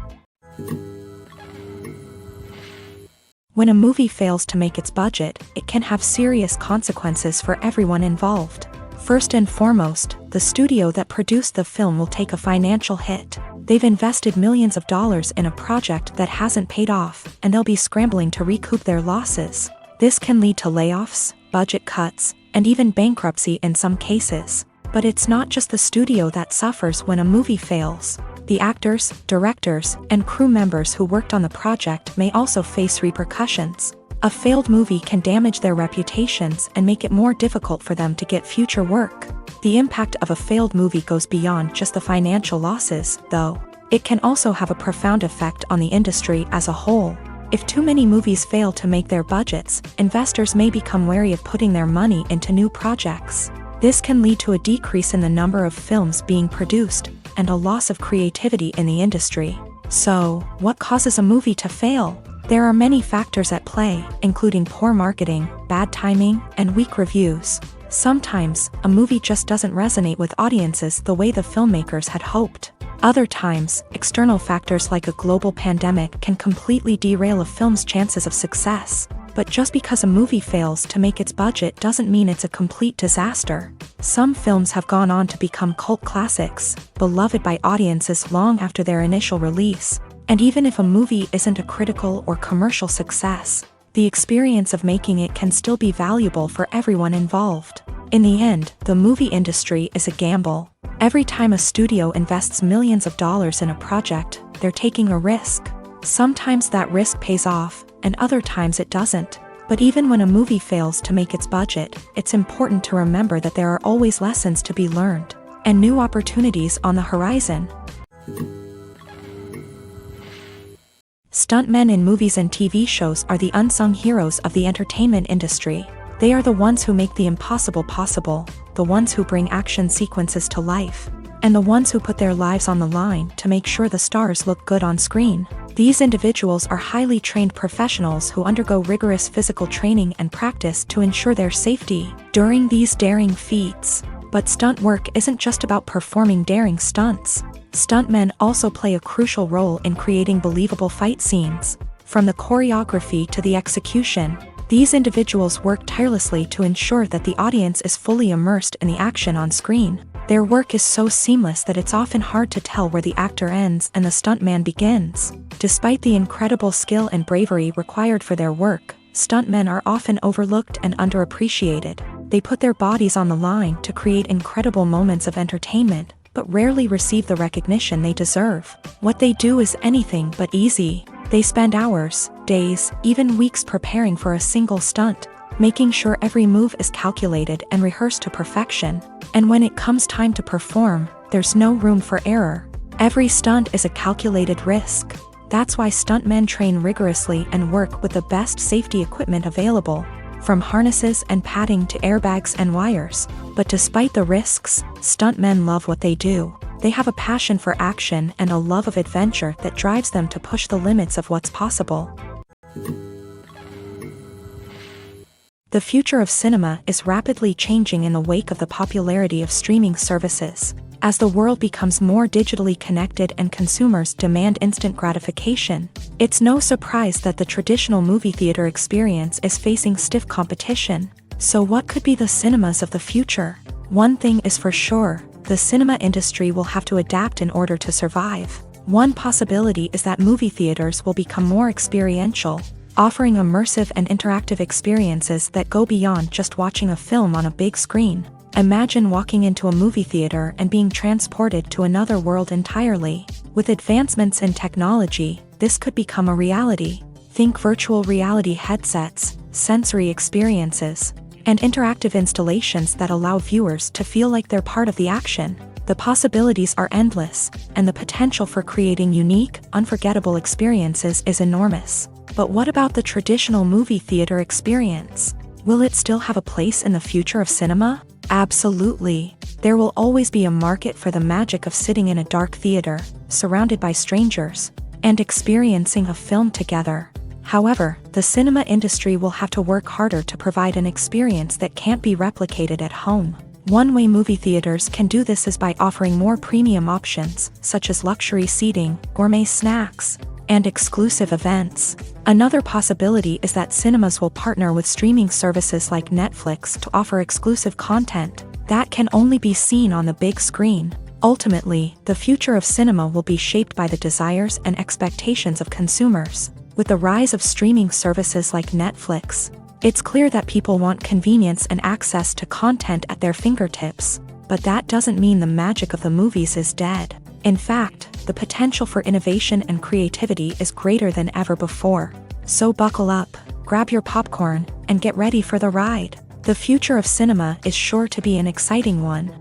When a movie fails to make its budget, it can have serious consequences for everyone involved. First and foremost, the studio that produced the film will take a financial hit. They've invested millions of dollars in a project that hasn't paid off, and they'll be scrambling to recoup their losses. This can lead to layoffs, budget cuts, and even bankruptcy in some cases. But it's not just the studio that suffers when a movie fails. The actors, directors, and crew members who worked on the project may also face repercussions. A failed movie can damage their reputations and make it more difficult for them to get future work. The impact of a failed movie goes beyond just the financial losses, though. It can also have a profound effect on the industry as a whole. If too many movies fail to make their budgets, investors may become wary of putting their money into new projects. This can lead to a decrease in the number of films being produced, and a loss of creativity in the industry. So, what causes a movie to fail? There are many factors at play, including poor marketing, bad timing, and weak reviews. Sometimes, a movie just doesn't resonate with audiences the way the filmmakers had hoped. Other times, external factors like a global pandemic can completely derail a film's chances of success. But just because a movie fails to make its budget doesn't mean it's a complete disaster. Some films have gone on to become cult classics, beloved by audiences long after their initial release. And even if a movie isn't a critical or commercial success, the experience of making it can still be valuable for everyone involved. In the end, the movie industry is a gamble. Every time a studio invests millions of dollars in a project, they're taking a risk. Sometimes that risk pays off, and other times it doesn't. But even when a movie fails to make its budget, it's important to remember that there are always lessons to be learned and new opportunities on the horizon. Stuntmen in movies and TV shows are the unsung heroes of the entertainment industry. They are the ones who make the impossible possible, the ones who bring action sequences to life, and the ones who put their lives on the line to make sure the stars look good on screen. These individuals are highly trained professionals who undergo rigorous physical training and practice to ensure their safety during these daring feats. But stunt work isn't just about performing daring stunts. Stuntmen also play a crucial role in creating believable fight scenes. From the choreography to the execution, these individuals work tirelessly to ensure that the audience is fully immersed in the action on screen. Their work is so seamless that it's often hard to tell where the actor ends and the stuntman begins. Despite the incredible skill and bravery required for their work, stuntmen are often overlooked and underappreciated. They put their bodies on the line to create incredible moments of entertainment, but rarely receive the recognition they deserve. What they do is anything but easy. They spend hours, days, even weeks preparing for a single stunt, making sure every move is calculated and rehearsed to perfection. And when it comes time to perform, there's no room for error. Every stunt is a calculated risk. That's why stuntmen train rigorously and work with the best safety equipment available, from harnesses and padding to airbags and wires. But despite the risks, stuntmen love what they do. They have a passion for action and a love of adventure that drives them to push the limits of what's possible. The future of cinema is rapidly changing in the wake of the popularity of streaming services. As the world becomes more digitally connected and consumers demand instant gratification, it's no surprise that the traditional movie theater experience is facing stiff competition. So what could be the cinemas of the future? One thing is for sure, the cinema industry will have to adapt in order to survive. One possibility is that movie theaters will become more experiential, offering immersive and interactive experiences that go beyond just watching a film on a big screen. Imagine walking into a movie theater and being transported to another world entirely. With advancements in technology, this could become a reality. Think virtual reality headsets, sensory experiences, and interactive installations that allow viewers to feel like they're part of the action. The possibilities are endless, and the potential for creating unique, unforgettable experiences is enormous. But what about the traditional movie theater experience? Will it still have a place in the future of cinema? Absolutely. There will always be a market for the magic of sitting in a dark theater, surrounded by strangers, and experiencing a film together. However, the cinema industry will have to work harder to provide an experience that can't be replicated at home. One way movie theaters can do this is by offering more premium options, such as luxury seating, gourmet snacks, and exclusive events. Another possibility is that cinemas will partner with streaming services like Netflix to offer exclusive content that can only be seen on the big screen. Ultimately, the future of cinema will be shaped by the desires and expectations of consumers. With the rise of streaming services like Netflix, it's clear that people want convenience and access to content at their fingertips. But that doesn't mean the magic of the movies is dead. In fact, the potential for innovation and creativity is greater than ever before. So buckle up, grab your popcorn, and get ready for the ride. The future of cinema is sure to be an exciting one.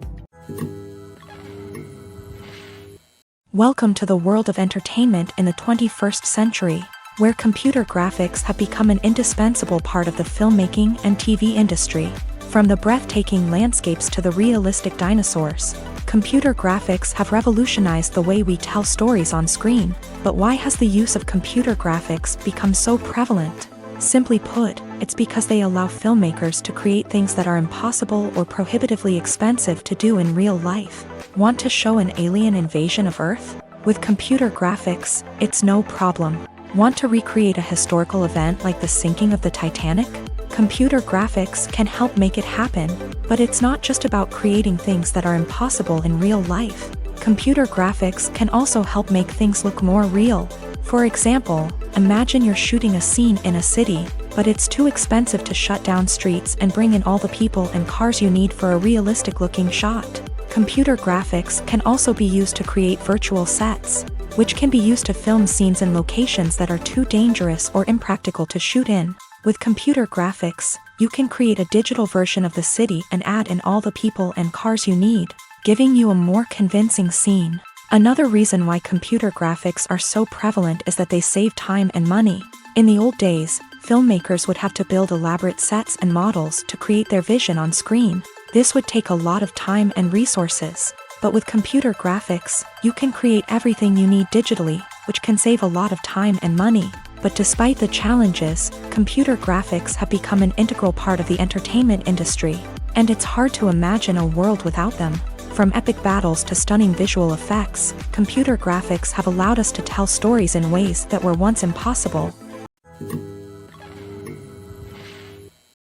Welcome to the world of entertainment in the 21st century, where computer graphics have become an indispensable part of the filmmaking and TV industry. From the breathtaking landscapes to the realistic dinosaurs, computer graphics have revolutionized the way we tell stories on screen. But why has the use of computer graphics become so prevalent? Simply put, it's because they allow filmmakers to create things that are impossible or prohibitively expensive to do in real life. Want to show an alien invasion of Earth? With computer graphics, it's no problem. Want to recreate a historical event like the sinking of the Titanic? Computer graphics can help make it happen, but it's not just about creating things that are impossible in real life. Computer graphics can also help make things look more real. For example, imagine you're shooting a scene in a city, but it's too expensive to shut down streets and bring in all the people and cars you need for a realistic-looking shot. Computer graphics can also be used to create virtual sets, which can be used to film scenes in locations that are too dangerous or impractical to shoot in. With computer graphics, you can create a digital version of the city and add in all the people and cars you need, giving you a more convincing scene. Another reason why computer graphics are so prevalent is that they save time and money. In the old days, filmmakers would have to build elaborate sets and models to create their vision on screen. This would take a lot of time and resources. But with computer graphics, you can create everything you need digitally, which can save a lot of time and money. But despite the challenges, computer graphics have become an integral part of the entertainment industry, and it's hard to imagine a world without them. From epic battles to stunning visual effects, computer graphics have allowed us to tell stories in ways that were once impossible.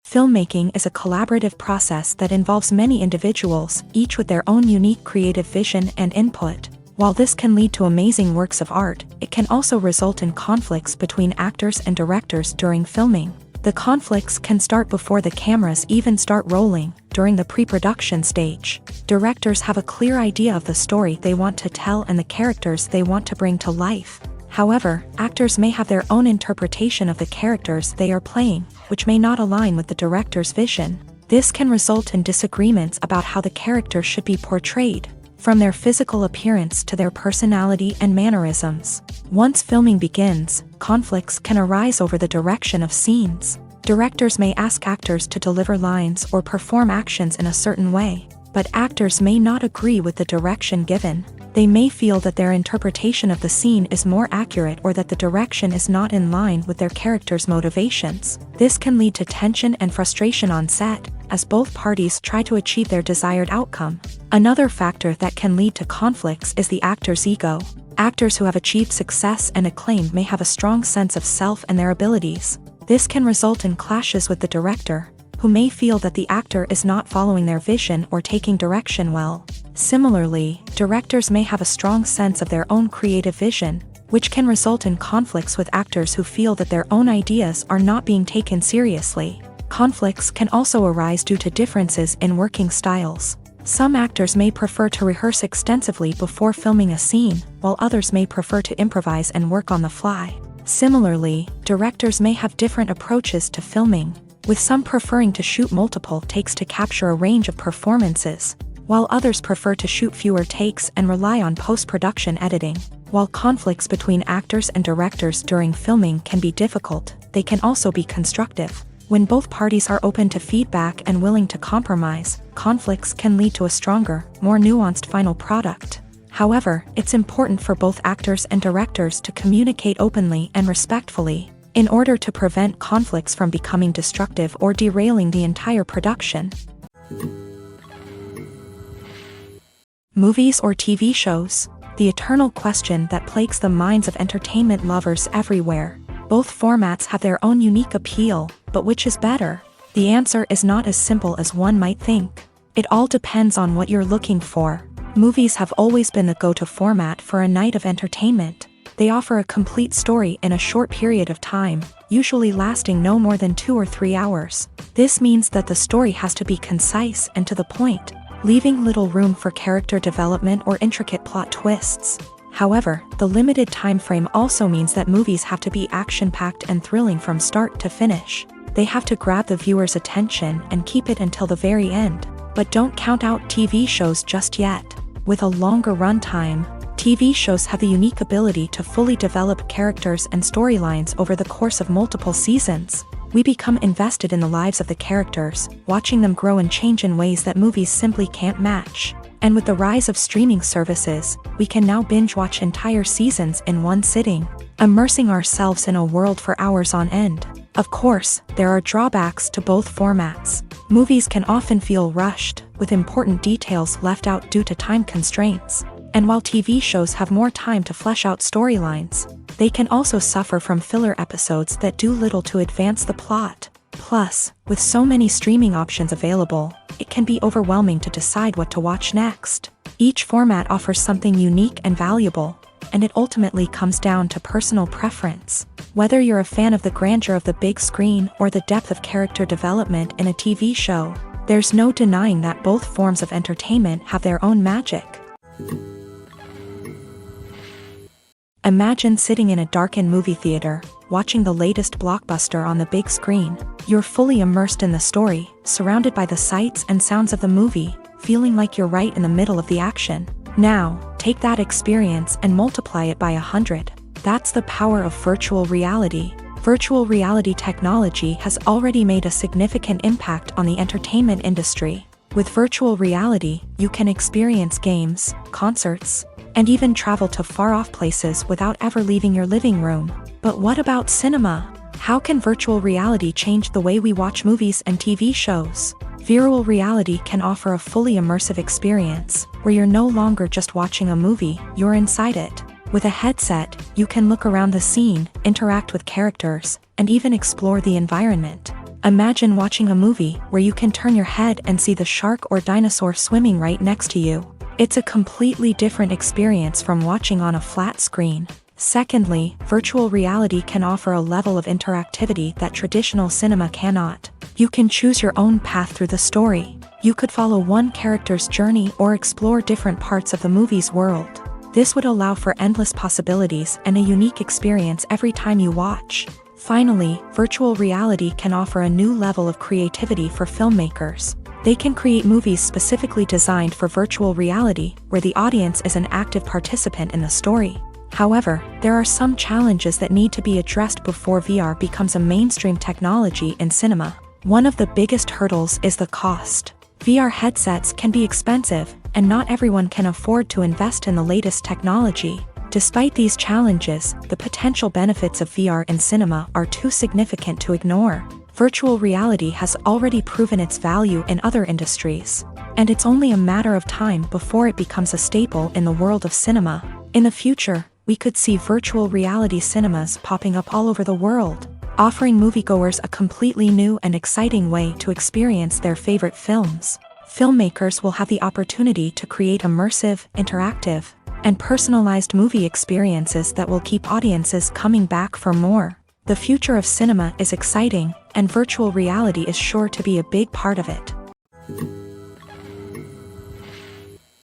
Filmmaking is a collaborative process that involves many individuals, each with their own unique creative vision and input. While this can lead to amazing works of art, it can also result in conflicts between actors and directors during filming. The conflicts can start before the cameras even start rolling, during the pre-production stage. Directors have a clear idea of the story they want to tell and the characters they want to bring to life. However, actors may have their own interpretation of the characters they are playing, which may not align with the director's vision. This can result in disagreements about how the character should be portrayed, from their physical appearance to their personality and mannerisms. Once filming begins, conflicts can arise over the direction of scenes. Directors may ask actors to deliver lines or perform actions in a certain way, but actors may not agree with the direction given. They may feel that their interpretation of the scene is more accurate or that the direction is not in line with their character's motivations. This can lead to tension and frustration on set, as both parties try to achieve their desired outcome. Another factor that can lead to conflicts is the actor's ego. Actors who have achieved success and acclaim may have a strong sense of self and their abilities. This can result in clashes with the director, who may feel that the actor is not following their vision or taking direction well. Similarly, directors may have a strong sense of their own creative vision, which can result in conflicts with actors who feel that their own ideas are not being taken seriously. Conflicts can also arise due to differences in working styles. Some actors may prefer to rehearse extensively before filming a scene, while others may prefer to improvise and work on the fly. Similarly, directors may have different approaches to filming, with some preferring to shoot multiple takes to capture a range of performances, while others prefer to shoot fewer takes and rely on post-production editing. While conflicts between actors and directors during filming can be difficult, they can also be constructive. When both parties are open to feedback and willing to compromise, conflicts can lead to a stronger, more nuanced final product. However, it's important for both actors and directors to communicate openly and respectfully, in order to prevent conflicts from becoming destructive or derailing the entire production. Movies or TV shows? The eternal question that plagues the minds of entertainment lovers everywhere. Both formats have their own unique appeal, but which is better? The answer is not as simple as one might think. It all depends on what you're looking for. Movies have always been the go-to format for a night of entertainment. They offer a complete story in a short period of time, usually lasting no more than 2 or 3 hours. This means that the story has to be concise and to the point, leaving little room for character development or intricate plot twists. However, the limited time frame also means that movies have to be action-packed and thrilling from start to finish. They have to grab the viewer's attention and keep it until the very end. But don't count out TV shows just yet. With a longer runtime, TV shows have the unique ability to fully develop characters and storylines over the course of multiple seasons. We become invested in the lives of the characters, watching them grow and change in ways that movies simply can't match. And with the rise of streaming services, we can now binge-watch entire seasons in one sitting, immersing ourselves in a world for hours on end. Of course, there are drawbacks to both formats. Movies can often feel rushed, with important details left out due to time constraints. And while TV shows have more time to flesh out storylines, they can also suffer from filler episodes that do little to advance the plot. Plus, with so many streaming options available, it can be overwhelming to decide what to watch next. Each format offers something unique and valuable, and it ultimately comes down to personal preference. Whether you're a fan of the grandeur of the big screen or the depth of character development in a TV show, there's no denying that both forms of entertainment have their own magic. Imagine sitting in a darkened movie theater, watching the latest blockbuster on the big screen. You're fully immersed in the story, surrounded by the sights and sounds of the movie, feeling like you're right in the middle of the action. Now, take that experience and multiply it by 100. That's the power of virtual reality. Virtual reality technology has already made a significant impact on the entertainment industry. With virtual reality, you can experience games, concerts, and even travel to far-off places without ever leaving your living room. But what about cinema? How can virtual reality change the way we watch movies and TV shows? Virtual reality can offer a fully immersive experience, where you're no longer just watching a movie, you're inside it. With a headset, you can look around the scene, interact with characters, and even explore the environment. Imagine watching a movie where you can turn your head and see the shark or dinosaur swimming right next to you. It's a completely different experience from watching on a flat screen. Secondly, virtual reality can offer a level of interactivity that traditional cinema cannot. You can choose your own path through the story. You could follow one character's journey or explore different parts of the movie's world. This would allow for endless possibilities and a unique experience every time you watch. Finally, virtual reality can offer a new level of creativity for filmmakers. They can create movies specifically designed for virtual reality, where the audience is an active participant in the story. However, there are some challenges that need to be addressed before VR becomes a mainstream technology in cinema. One of the biggest hurdles is the cost. VR headsets can be expensive, and not everyone can afford to invest in the latest technology. Despite these challenges, the potential benefits of VR in cinema are too significant to ignore. Virtual reality has already proven its value in other industries, and it's only a matter of time before it becomes a staple in the world of cinema. In the future, we could see virtual reality cinemas popping up all over the world, offering moviegoers a completely new and exciting way to experience their favorite films. Filmmakers will have the opportunity to create immersive, interactive, and personalized movie experiences that will keep audiences coming back for more. The future of cinema is exciting, and virtual reality is sure to be a big part of it.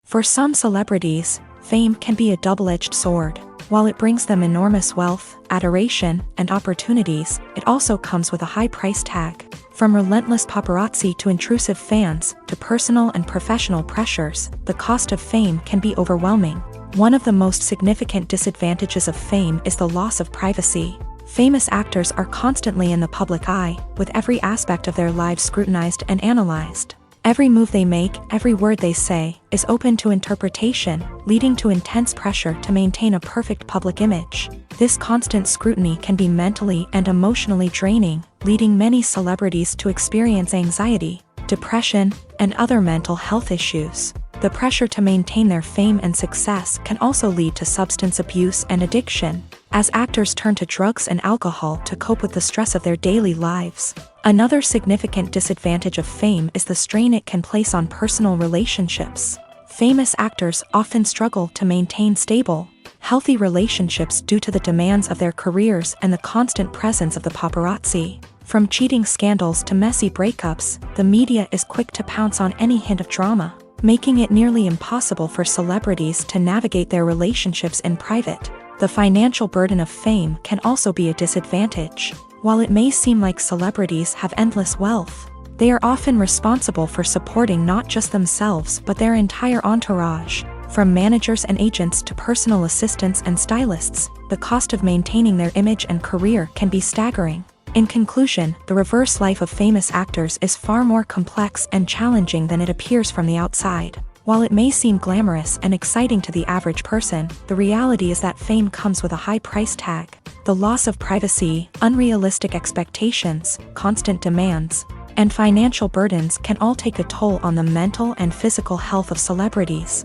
For some celebrities, fame can be a double-edged sword. While it brings them enormous wealth, adoration, and opportunities, it also comes with a high price tag. From relentless paparazzi to intrusive fans, to personal and professional pressures, the cost of fame can be overwhelming. One of the most significant disadvantages of fame is the loss of privacy. Famous actors are constantly in the public eye, with every aspect of their lives scrutinized and analyzed. Every move they make, every word they say, is open to interpretation, leading to intense pressure to maintain a perfect public image. This constant scrutiny can be mentally and emotionally draining, leading many celebrities to experience anxiety, depression, and other mental health issues. The pressure to maintain their fame and success can also lead to substance abuse and addiction, as actors turn to drugs and alcohol to cope with the stress of their daily lives. Another significant disadvantage of fame is the strain it can place on personal relationships. Famous actors often struggle to maintain stable, healthy relationships due to the demands of their careers and the constant presence of the paparazzi. From cheating scandals to messy breakups, the media is quick to pounce on any hint of drama, making it nearly impossible for celebrities to navigate their relationships in private. The financial burden of fame can also be a disadvantage. While it may seem like celebrities have endless wealth, they are often responsible for supporting not just themselves but their entire entourage. From managers and agents to personal assistants and stylists, the cost of maintaining their image and career can be staggering. In conclusion, the reverse life of famous actors is far more complex and challenging than it appears from the outside. While it may seem glamorous and exciting to the average person, the reality is that fame comes with a high price tag. The loss of privacy, unrealistic expectations, constant demands, and financial burdens can all take a toll on the mental and physical health of celebrities.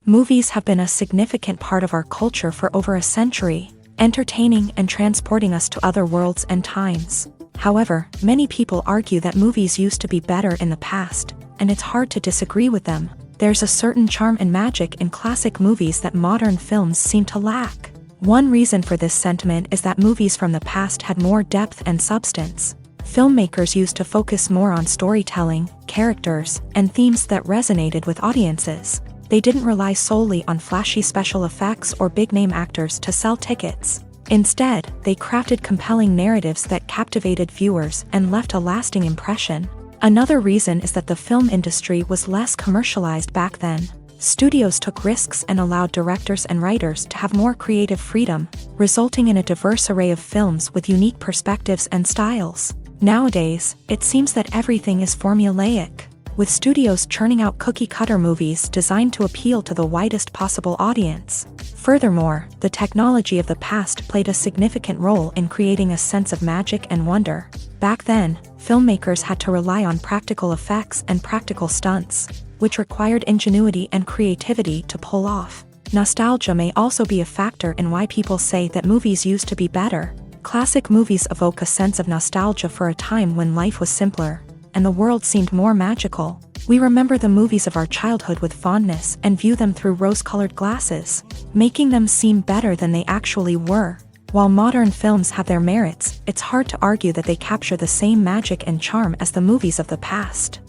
Movies have been a significant part of our culture for over a century, entertaining and transporting us to other worlds and times. However, many people argue that movies used to be better in the past, and it's hard to disagree with them. There's a certain charm and magic in classic movies that modern films seem to lack. One reason for this sentiment is that movies from the past had more depth and substance. Filmmakers used to focus more on storytelling, characters, and themes that resonated with audiences. They didn't rely solely on flashy special effects or big-name actors to sell tickets. Instead, they crafted compelling narratives that captivated viewers and left a lasting impression. Another reason is that the film industry was less commercialized back then. Studios took risks and allowed directors and writers to have more creative freedom, resulting in a diverse array of films with unique perspectives and styles. Nowadays, it seems that everything is formulaic, with studios churning out cookie-cutter movies designed to appeal to the widest possible audience. Furthermore, the technology of the past played a significant role in creating a sense of magic and wonder. Back then, filmmakers had to rely on practical effects and practical stunts, which required ingenuity and creativity to pull off. Nostalgia may also be a factor in why people say that movies used to be better. Classic movies evoke a sense of nostalgia for a time when life was simpler, and the world seemed more magical. We remember the movies of our childhood with fondness and view them through rose-colored glasses, making them seem better than they actually were. While modern films have their merits, it's hard to argue that they capture the same magic and charm as the movies of the past.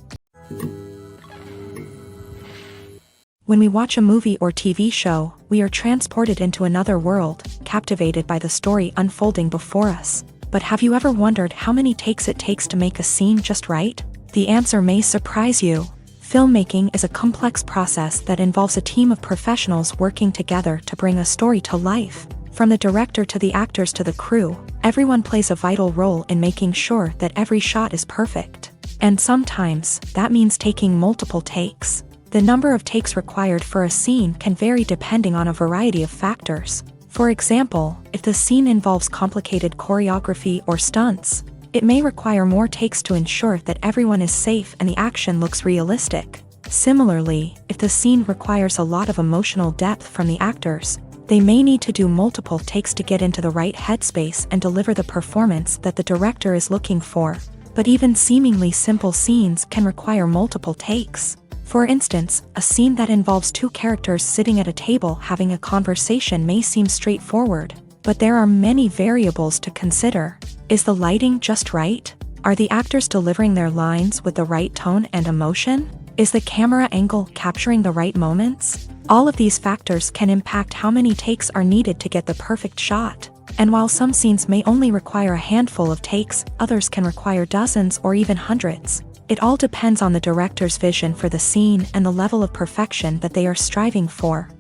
When we watch a movie or TV show, we are transported into another world, captivated by the story unfolding before us. But have you ever wondered how many takes it takes to make a scene just right? The answer may surprise you. Filmmaking is a complex process that involves a team of professionals working together to bring a story to life. From the director to the actors to the crew, everyone plays a vital role in making sure that every shot is perfect. And sometimes, that means taking multiple takes. The number of takes required for a scene can vary depending on a variety of factors. For example, if the scene involves complicated choreography or stunts, it may require more takes to ensure that everyone is safe and the action looks realistic. Similarly, if the scene requires a lot of emotional depth from the actors, they may need to do multiple takes to get into the right headspace and deliver the performance that the director is looking for. But even seemingly simple scenes can require multiple takes. For instance, a scene that involves two characters sitting at a table having a conversation may seem straightforward, but there are many variables to consider. Is the lighting just right? Are the actors delivering their lines with the right tone and emotion? Is the camera angle capturing the right moments? All of these factors can impact how many takes are needed to get the perfect shot. And while some scenes may only require a handful of takes, others can require dozens or even hundreds. It all depends on the director's vision for the scene and the level of perfection that they are striving for.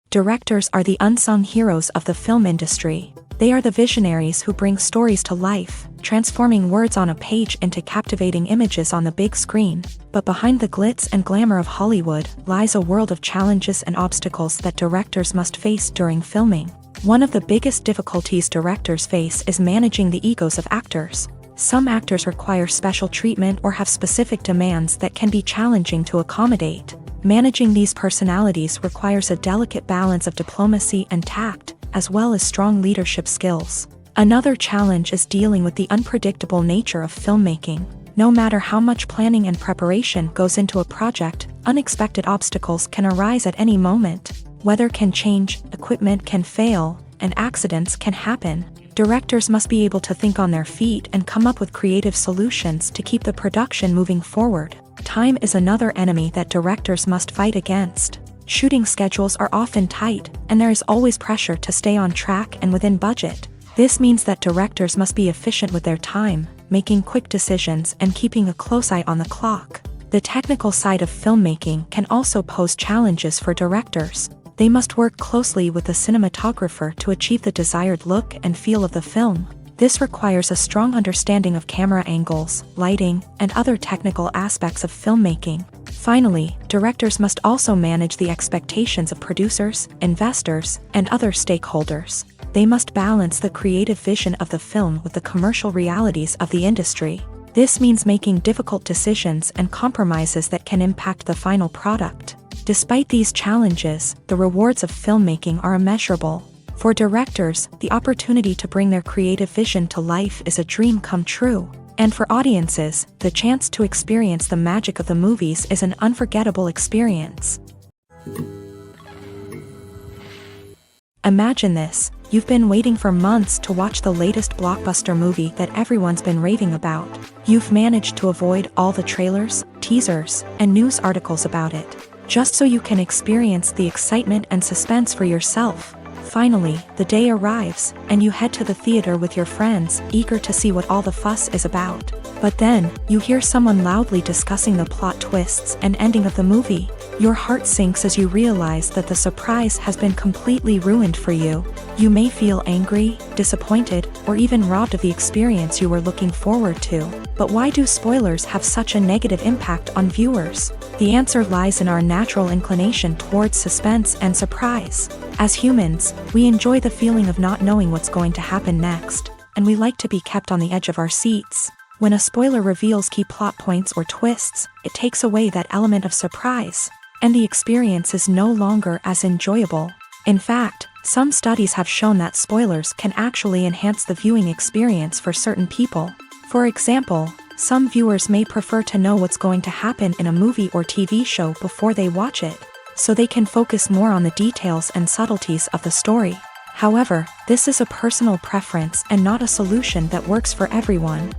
Directors are the unsung heroes of the film industry. They are the visionaries who bring stories to life, transforming words on a page into captivating images on the big screen. But behind the glitz and glamour of Hollywood lies a world of challenges and obstacles that directors must face during filming. One of the biggest difficulties directors face is managing the egos of actors. Some actors require special treatment or have specific demands that can be challenging to accommodate. Managing these personalities requires a delicate balance of diplomacy and tact, as well as strong leadership skills. Another challenge is dealing with the unpredictable nature of filmmaking. No matter how much planning and preparation goes into a project, unexpected obstacles can arise at any moment. Weather can change, equipment can fail, and accidents can happen. Directors must be able to think on their feet and come up with creative solutions to keep the production moving forward. Time is another enemy that directors must fight against. Shooting schedules are often tight, and there is always pressure to stay on track and within budget. This means that directors must be efficient with their time, making quick decisions and keeping a close eye on the clock. The technical side of filmmaking can also pose challenges for directors. They must work closely with the cinematographer to achieve the desired look and feel of the film. This requires a strong understanding of camera angles, lighting, and other technical aspects of filmmaking. Finally, directors must also manage the expectations of producers, investors, and other stakeholders. They must balance the creative vision of the film with the commercial realities of the industry. This means making difficult decisions and compromises that can impact the final product. Despite these challenges, the rewards of filmmaking are immeasurable. For directors, the opportunity to bring their creative vision to life is a dream come true. And for audiences, the chance to experience the magic of the movies is an unforgettable experience. Imagine this: You've been waiting for months to watch the latest blockbuster movie that everyone's been raving about. You've managed to avoid all the trailers, teasers, and news articles about it, just so you can experience the excitement and suspense for yourself. Finally, the day arrives, and you head to the theater with your friends, eager to see what all the fuss is about. But then, you hear someone loudly discussing the plot twists and ending of the movie. Your heart sinks as you realize that the surprise has been completely ruined for you. You may feel angry, disappointed, or even robbed of the experience you were looking forward to. But why do spoilers have such a negative impact on viewers? The answer lies in our natural inclination towards suspense and surprise. As humans, we enjoy the feeling of not knowing what's going to happen next, and we like to be kept on the edge of our seats. When a spoiler reveals key plot points or twists, it takes away that element of surprise, and the experience is no longer as enjoyable. In fact, some studies have shown that spoilers can actually enhance the viewing experience for certain people. For example, some viewers may prefer to know what's going to happen in a movie or TV show before they watch it, so they can focus more on the details and subtleties of the story. However, this is a personal preference and not a solution that works for everyone.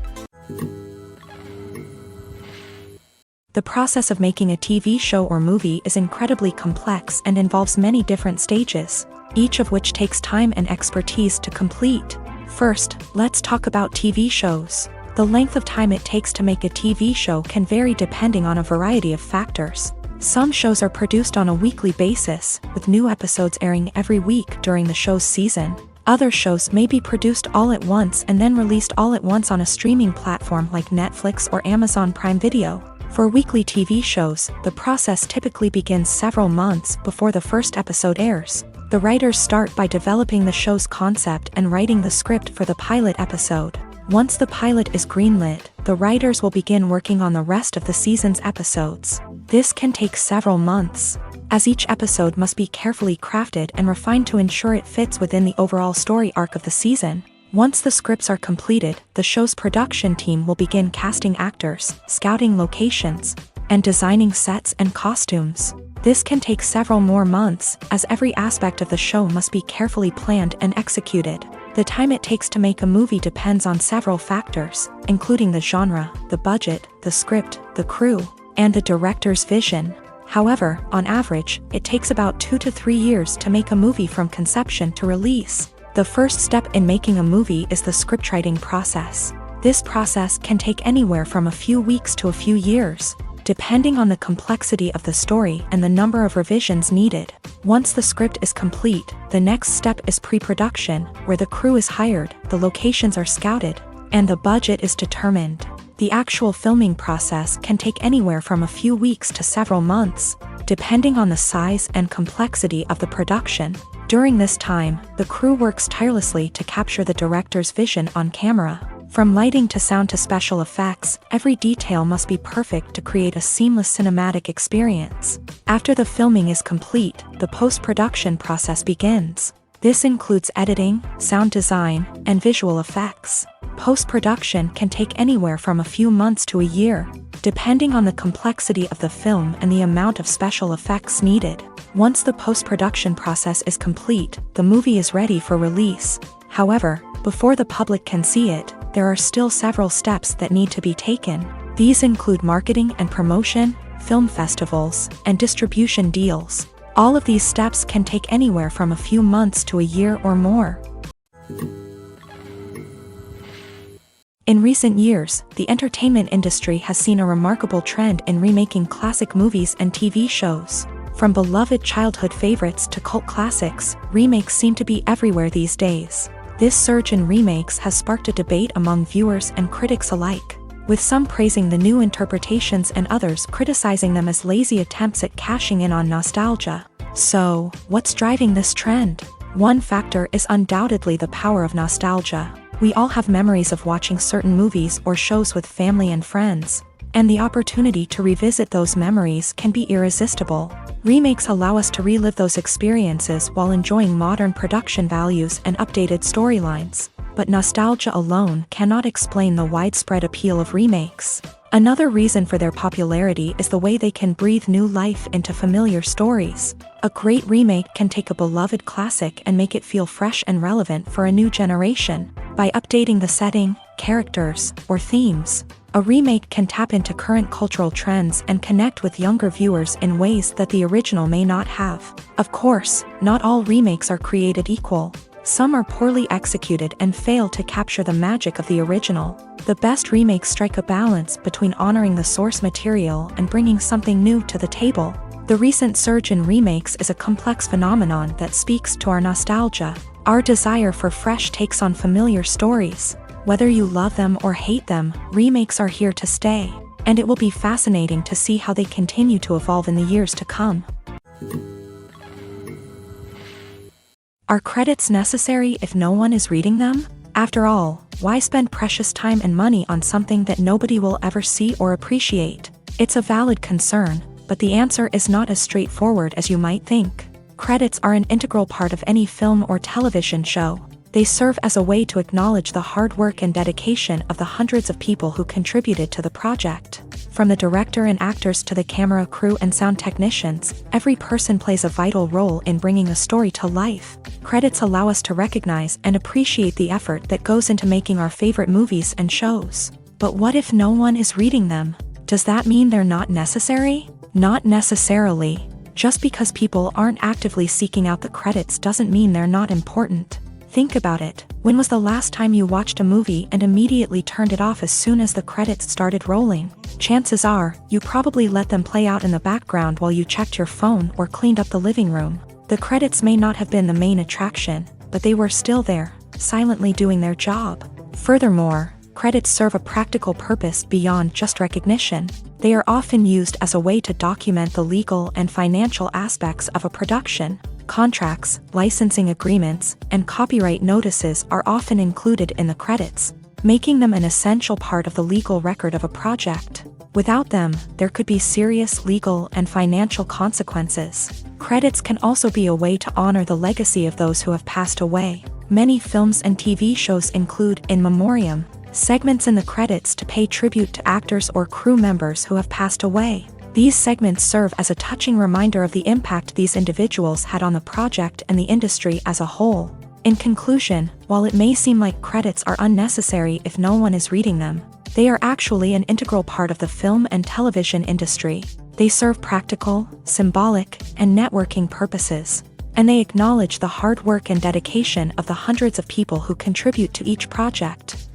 The process of making a TV show or movie is incredibly complex and involves many different stages, each of which takes time and expertise to complete. First, let's talk about TV shows. The length of time it takes to make a TV show can vary depending on a variety of factors. Some shows are produced on a weekly basis, with new episodes airing every week during the show's season. Other shows may be produced all at once and then released all at once on a streaming platform like Netflix or Amazon Prime Video. For weekly TV shows, the process typically begins several months before the first episode airs. The writers start by developing the show's concept and writing the script for the pilot episode. Once the pilot is greenlit, the writers will begin working on the rest of the season's episodes. This can take several months, as each episode must be carefully crafted and refined to ensure it fits within the overall story arc of the season. Once the scripts are completed, the show's production team will begin casting actors, scouting locations, and designing sets and costumes. This can take several more months, as every aspect of the show must be carefully planned and executed. The time it takes to make a movie depends on several factors, including the genre, the budget, the script, the crew, and the director's vision. However, on average, it takes about 2 to 3 years to make a movie from conception to release. The first step in making a movie is the scriptwriting process. This process can take anywhere from a few weeks to a few years, depending on the complexity of the story and the number of revisions needed. Once the script is complete, the next step is pre-production, where the crew is hired, the locations are scouted, and the budget is determined. The actual filming process can take anywhere from a few weeks to several months, depending on the size and complexity of the production. During this time, the crew works tirelessly to capture the director's vision on camera. From lighting to sound to special effects, every detail must be perfect to create a seamless cinematic experience. After the filming is complete, the post-production process begins. This includes editing, sound design, and visual effects. Post-production can take anywhere from a few months to a year, depending on the complexity of the film and the amount of special effects needed. Once the post-production process is complete, the movie is ready for release. However, before the public can see it, there are still several steps that need to be taken. These include marketing and promotion, film festivals, and distribution deals. All of these steps can take anywhere from a few months to a year or more. In recent years, the entertainment industry has seen a remarkable trend in remaking classic movies and TV shows. From beloved childhood favorites to cult classics, remakes seem to be everywhere these days. This surge in remakes has sparked a debate among viewers and critics alike, with some praising the new interpretations and others criticizing them as lazy attempts at cashing in on nostalgia. So, what's driving this trend? One factor is undoubtedly the power of nostalgia. We all have memories of watching certain movies or shows with family and friends, and the opportunity to revisit those memories can be irresistible. Remakes allow us to relive those experiences while enjoying modern production values and updated storylines. But nostalgia alone cannot explain the widespread appeal of remakes. Another reason for their popularity is the way they can breathe new life into familiar stories. A great remake can take a beloved classic and make it feel fresh and relevant for a new generation. By updating the setting, characters, or themes, a remake can tap into current cultural trends and connect with younger viewers in ways that the original may not have. Of course, not all remakes are created equal. Some are poorly executed and fail to capture the magic of the original. The best remakes strike a balance between honoring the source material and bringing something new to the table. The recent surge in remakes is a complex phenomenon that speaks to our nostalgia, our desire for fresh takes on familiar stories. Whether you love them or hate them, remakes are here to stay, and it will be fascinating to see how they continue to evolve in the years to come. Are credits necessary if no one is reading them? After all, why spend precious time and money on something that nobody will ever see or appreciate? It's a valid concern, but the answer is not as straightforward as you might think. Credits are an integral part of any film or television show. They serve as a way to acknowledge the hard work and dedication of the hundreds of people who contributed to the project. From the director and actors to the camera crew and sound technicians, every person plays a vital role in bringing a story to life. Credits allow us to recognize and appreciate the effort that goes into making our favorite movies and shows. But what if no one is reading them? Does that mean they're not necessary? Not necessarily. Just because people aren't actively seeking out the credits doesn't mean they're not important. Think about it. When was the last time you watched a movie and immediately turned it off as soon as the credits started rolling? Chances are, you probably let them play out in the background while you checked your phone or cleaned up the living room. The credits may not have been the main attraction, but they were still there, silently doing their job. Furthermore, credits serve a practical purpose beyond just recognition. They are often used as a way to document the legal and financial aspects of a production. Contracts, licensing agreements, and copyright notices are often included in the credits, making them an essential part of the legal record of a project. Without them, there could be serious legal and financial consequences. Credits can also be a way to honor the legacy of those who have passed away. Many films and TV shows include in memoriam segments in the credits to pay tribute to actors or crew members who have passed away. These segments serve as a touching reminder of the impact these individuals had on the project and the industry as a whole. In conclusion, while it may seem like credits are unnecessary if no one is reading them, they are actually an integral part of the film and television industry. They serve practical, symbolic, and networking purposes, and they acknowledge the hard work and dedication of the hundreds of people who contribute to each project.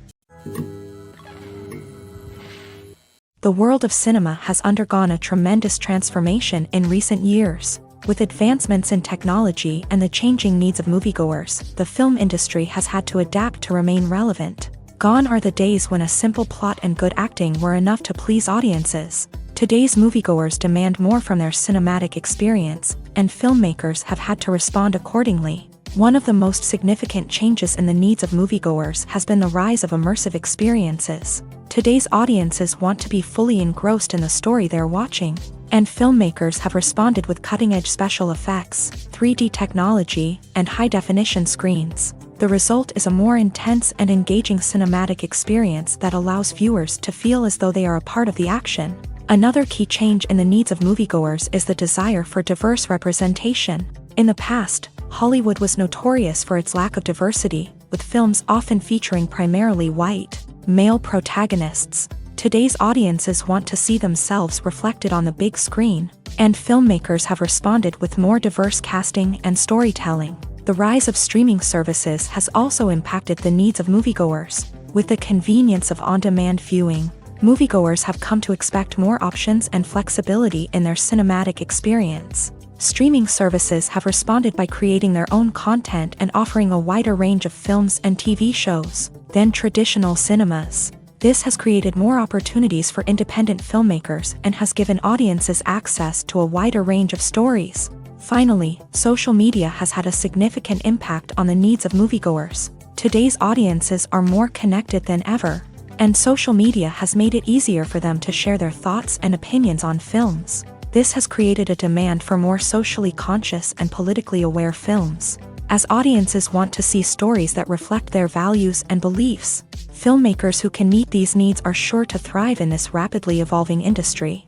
The world of cinema has undergone a tremendous transformation in recent years. With advancements in technology and the changing needs of moviegoers, the film industry has had to adapt to remain relevant. Gone are the days when a simple plot and good acting were enough to please audiences. Today's moviegoers demand more from their cinematic experience, and filmmakers have had to respond accordingly. One of the most significant changes in the needs of moviegoers has been the rise of immersive experiences. Today's audiences want to be fully engrossed in the story they're watching, and filmmakers have responded with cutting-edge special effects, 3D technology, and high-definition screens. The result is a more intense and engaging cinematic experience that allows viewers to feel as though they are a part of the action. Another key change in the needs of moviegoers is the desire for diverse representation. In the past, Hollywood was notorious for its lack of diversity, with films often featuring primarily white, male protagonists. Today's audiences want to see themselves reflected on the big screen, and filmmakers have responded with more diverse casting and storytelling. The rise of streaming services has also impacted the needs of moviegoers. With the convenience of on-demand viewing, moviegoers have come to expect more options and flexibility in their cinematic experience. Streaming services have responded by creating their own content and offering a wider range of films and TV shows than traditional cinemas. This has created more opportunities for independent filmmakers and has given audiences access to a wider range of stories. Finally, social media has had a significant impact on the needs of moviegoers. Today's audiences are more connected than ever, and social media has made it easier for them to share their thoughts and opinions on films. This has created a demand for more socially conscious and politically aware films. as audiences want to see stories that reflect their values and beliefs. Filmmakers who can meet these needs are sure to thrive in this rapidly evolving industry.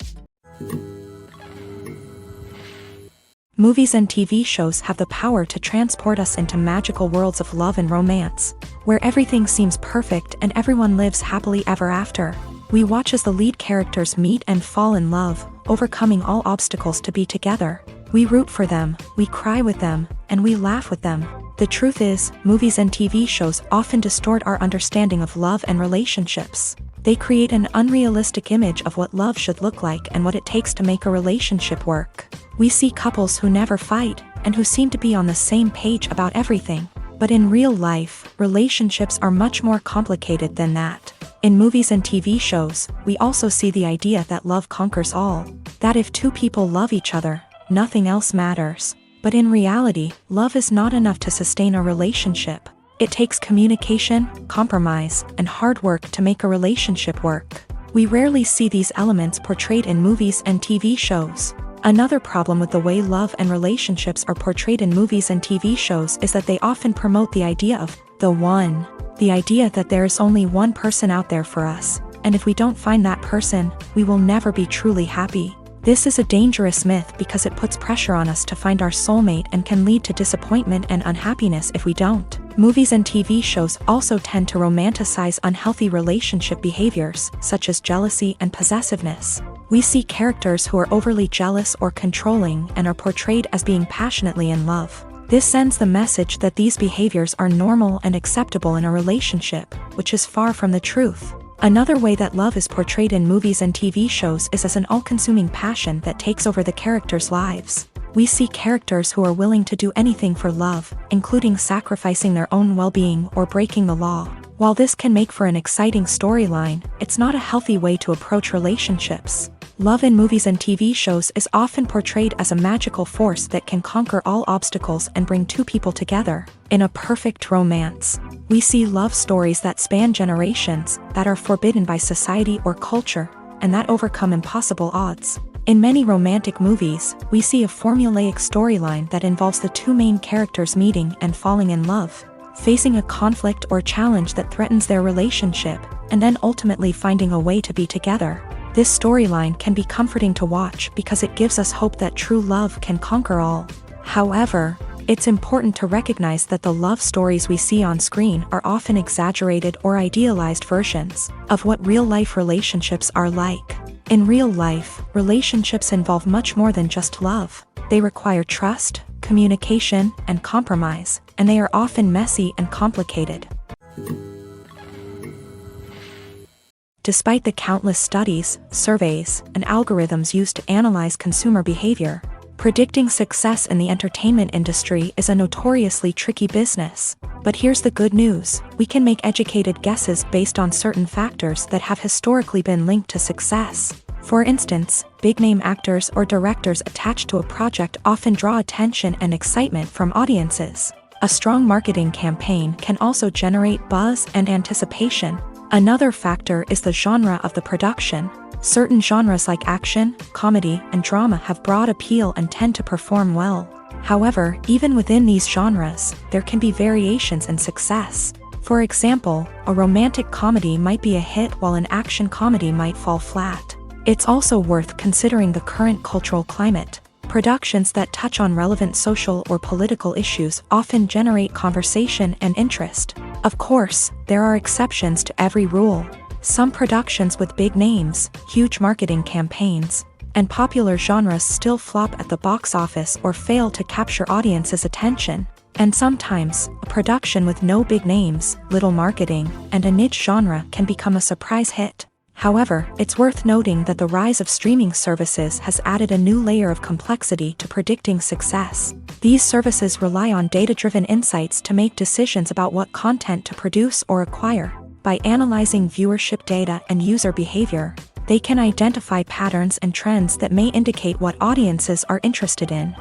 Movies and TV shows have the power to transport us into magical worlds of love and romance, where everything seems perfect and everyone lives happily ever after. We watch as the lead characters meet and fall in love, overcoming all obstacles to be together. We root for them, we cry with them, and we laugh with them. The truth is, movies and TV shows often distort our understanding of love and relationships. They create an unrealistic image of what love should look like and what it takes to make a relationship work. We see couples who never fight, and who seem to be on the same page about everything. But in real life, relationships are much more complicated than that. In movies and TV shows, we also see the idea that love conquers all. That if two people love each other, nothing else matters. But in reality, love is not enough to sustain a relationship. It takes communication, compromise, and hard work to make a relationship work. We rarely see these elements portrayed in movies and TV shows. Another problem with the way love and relationships are portrayed in movies and TV shows is that they often promote the idea of the one. The idea that there is only one person out there for us, and if we don't find that person, we will never be truly happy. This is a dangerous myth because it puts pressure on us to find our soulmate and can lead to disappointment and unhappiness if we don't. Movies and TV shows also tend to romanticize unhealthy relationship behaviors, such as jealousy and possessiveness. We see characters who are overly jealous or controlling and are portrayed as being passionately in love. This sends the message that these behaviors are normal and acceptable in a relationship, which is far from the truth. Another way that love is portrayed in movies and TV shows is as an all-consuming passion that takes over the characters' lives. We see characters who are willing to do anything for love, including sacrificing their own well-being or breaking the law. While this can make for an exciting storyline, it's not a healthy way to approach relationships. Love in movies and TV shows is often portrayed as a magical force that can conquer all obstacles and bring two people together in a perfect romance. We see love stories that span generations, that are forbidden by society or culture, and that overcome impossible odds. In many romantic movies, we see a formulaic storyline that involves the two main characters meeting and falling in love, facing a conflict or challenge that threatens their relationship, and then ultimately finding a way to be together. This storyline can be comforting to watch because it gives us hope that true love can conquer all. However, it's important to recognize that the love stories we see on screen are often exaggerated or idealized versions of what real-life relationships are like. In real life, relationships involve much more than just love. They require trust, communication, and compromise, and they are often messy and complicated. Despite the countless studies, surveys, and algorithms used to analyze consumer behavior, predicting success in the entertainment industry is a notoriously tricky business. But here's the good news: we can make educated guesses based on certain factors that have historically been linked to success. For instance, big-name actors or directors attached to a project often draw attention and excitement from audiences. A strong marketing campaign can also generate buzz and anticipation. Another factor is the genre of the production. Certain genres like action, comedy, and drama have broad appeal and tend to perform well. However, even within these genres, there can be variations in success. For example, a romantic comedy might be a hit while an action comedy might fall flat. It's also worth considering the current cultural climate. Productions that touch on relevant social or political issues often generate conversation and interest. Of course, there are exceptions to every rule. Some productions with big names, huge marketing campaigns, and popular genres still flop at the box office or fail to capture audiences' attention. And sometimes, a production with no big names, little marketing, and a niche genre can become a surprise hit. However, it's worth noting that the rise of streaming services has added a new layer of complexity to predicting success. These services rely on data-driven insights to make decisions about what content to produce or acquire. By analyzing viewership data and user behavior, they can identify patterns and trends that may indicate what audiences are interested in.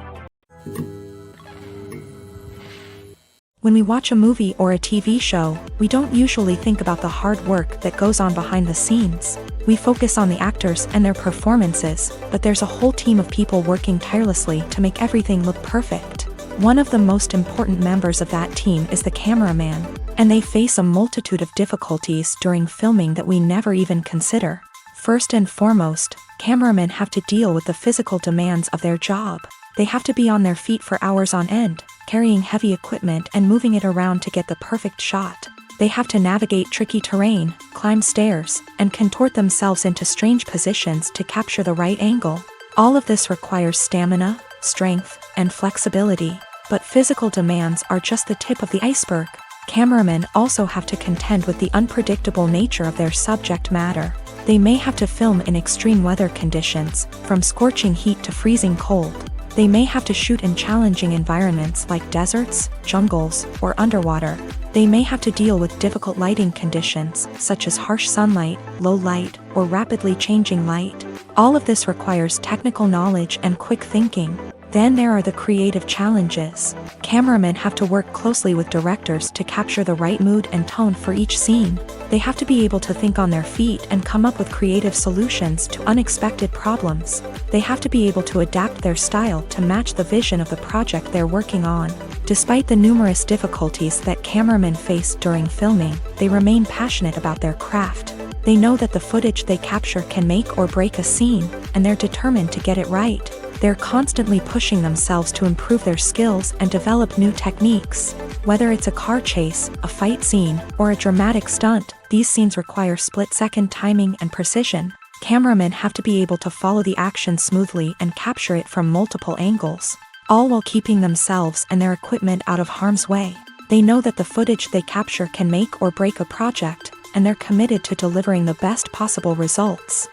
When we watch a movie or a TV show, we don't usually think about the hard work that goes on behind the scenes. We focus on the actors and their performances, but there's a whole team of people working tirelessly to make everything look perfect. One of the most important members of that team is the cameraman, and they face a multitude of difficulties during filming that we never even consider. First and foremost, cameramen have to deal with the physical demands of their job. They have to be on their feet for hours on end, carrying heavy equipment and moving it around to get the perfect shot. They have to navigate tricky terrain, climb stairs, and contort themselves into strange positions to capture the right angle. All of this requires stamina, strength, and flexibility. But physical demands are just the tip of the iceberg. Cameramen also have to contend with the unpredictable nature of their subject matter. They may have to film in extreme weather conditions, from scorching heat to freezing cold. They may have to shoot in challenging environments like deserts, jungles, or underwater. They may have to deal with difficult lighting conditions, such as harsh sunlight, low light, or rapidly changing light. All of this requires technical knowledge and quick thinking. Then there are the creative challenges. Cameramen have to work closely with directors to capture the right mood and tone for each scene. They have to be able to think on their feet and come up with creative solutions to unexpected problems. They have to be able to adapt their style to match the vision of the project they're working on. Despite the numerous difficulties that cameramen face during filming, they remain passionate about their craft. They know that the footage they capture can make or break a scene, and they're determined to get it right. They're constantly pushing themselves to improve their skills and develop new techniques. Whether it's a car chase, a fight scene, or a dramatic stunt, these scenes require split-second timing and precision. Cameramen have to be able to follow the action smoothly and capture it from multiple angles, all while keeping themselves and their equipment out of harm's way. They know that the footage they capture can make or break a project, and they're committed to delivering the best possible results.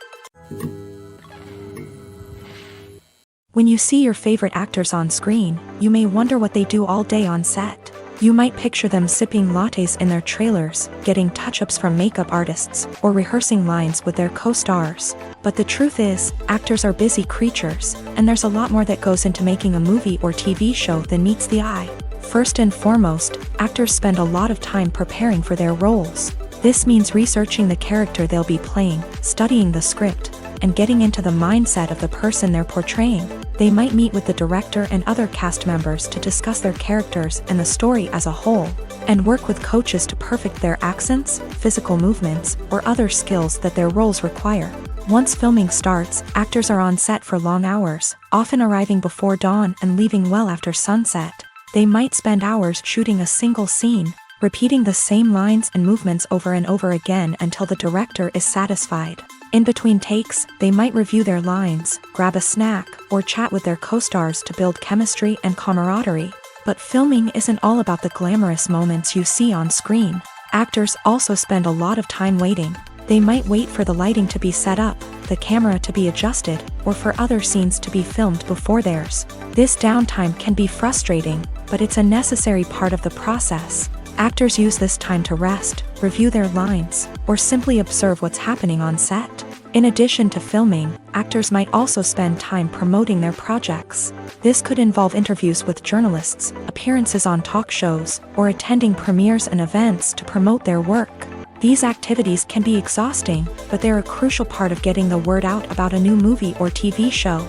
When you see your favorite actors on screen, you may wonder what they do all day on set. You might picture them sipping lattes in their trailers, getting touch-ups from makeup artists, or rehearsing lines with their co-stars. But the truth is, actors are busy creatures, and there's a lot more that goes into making a movie or TV show than meets the eye. First and foremost, actors spend a lot of time preparing for their roles. This means researching the character they'll be playing, studying the script, and getting into the mindset of the person they're portraying. They might meet with the director and other cast members to discuss their characters and the story as a whole, and work with coaches to perfect their accents, physical movements, or other skills that their roles require. Once filming starts, actors are on set for long hours, often arriving before dawn and leaving well after sunset. They might spend hours shooting a single scene, repeating the same lines and movements over and over again until the director is satisfied. In between takes, they might review their lines, grab a snack, or chat with their co-stars to build chemistry and camaraderie. But filming isn't all about the glamorous moments you see on screen. Actors also spend a lot of time waiting. They might wait for the lighting to be set up, the camera to be adjusted, or for other scenes to be filmed before theirs. This downtime can be frustrating, but it's a necessary part of the process. Actors use this time to rest, review their lines, or simply observe what's happening on set. In addition to filming, actors might also spend time promoting their projects. This could involve interviews with journalists, appearances on talk shows, or attending premieres and events to promote their work. These activities can be exhausting, but they're a crucial part of getting the word out about a new movie or TV show.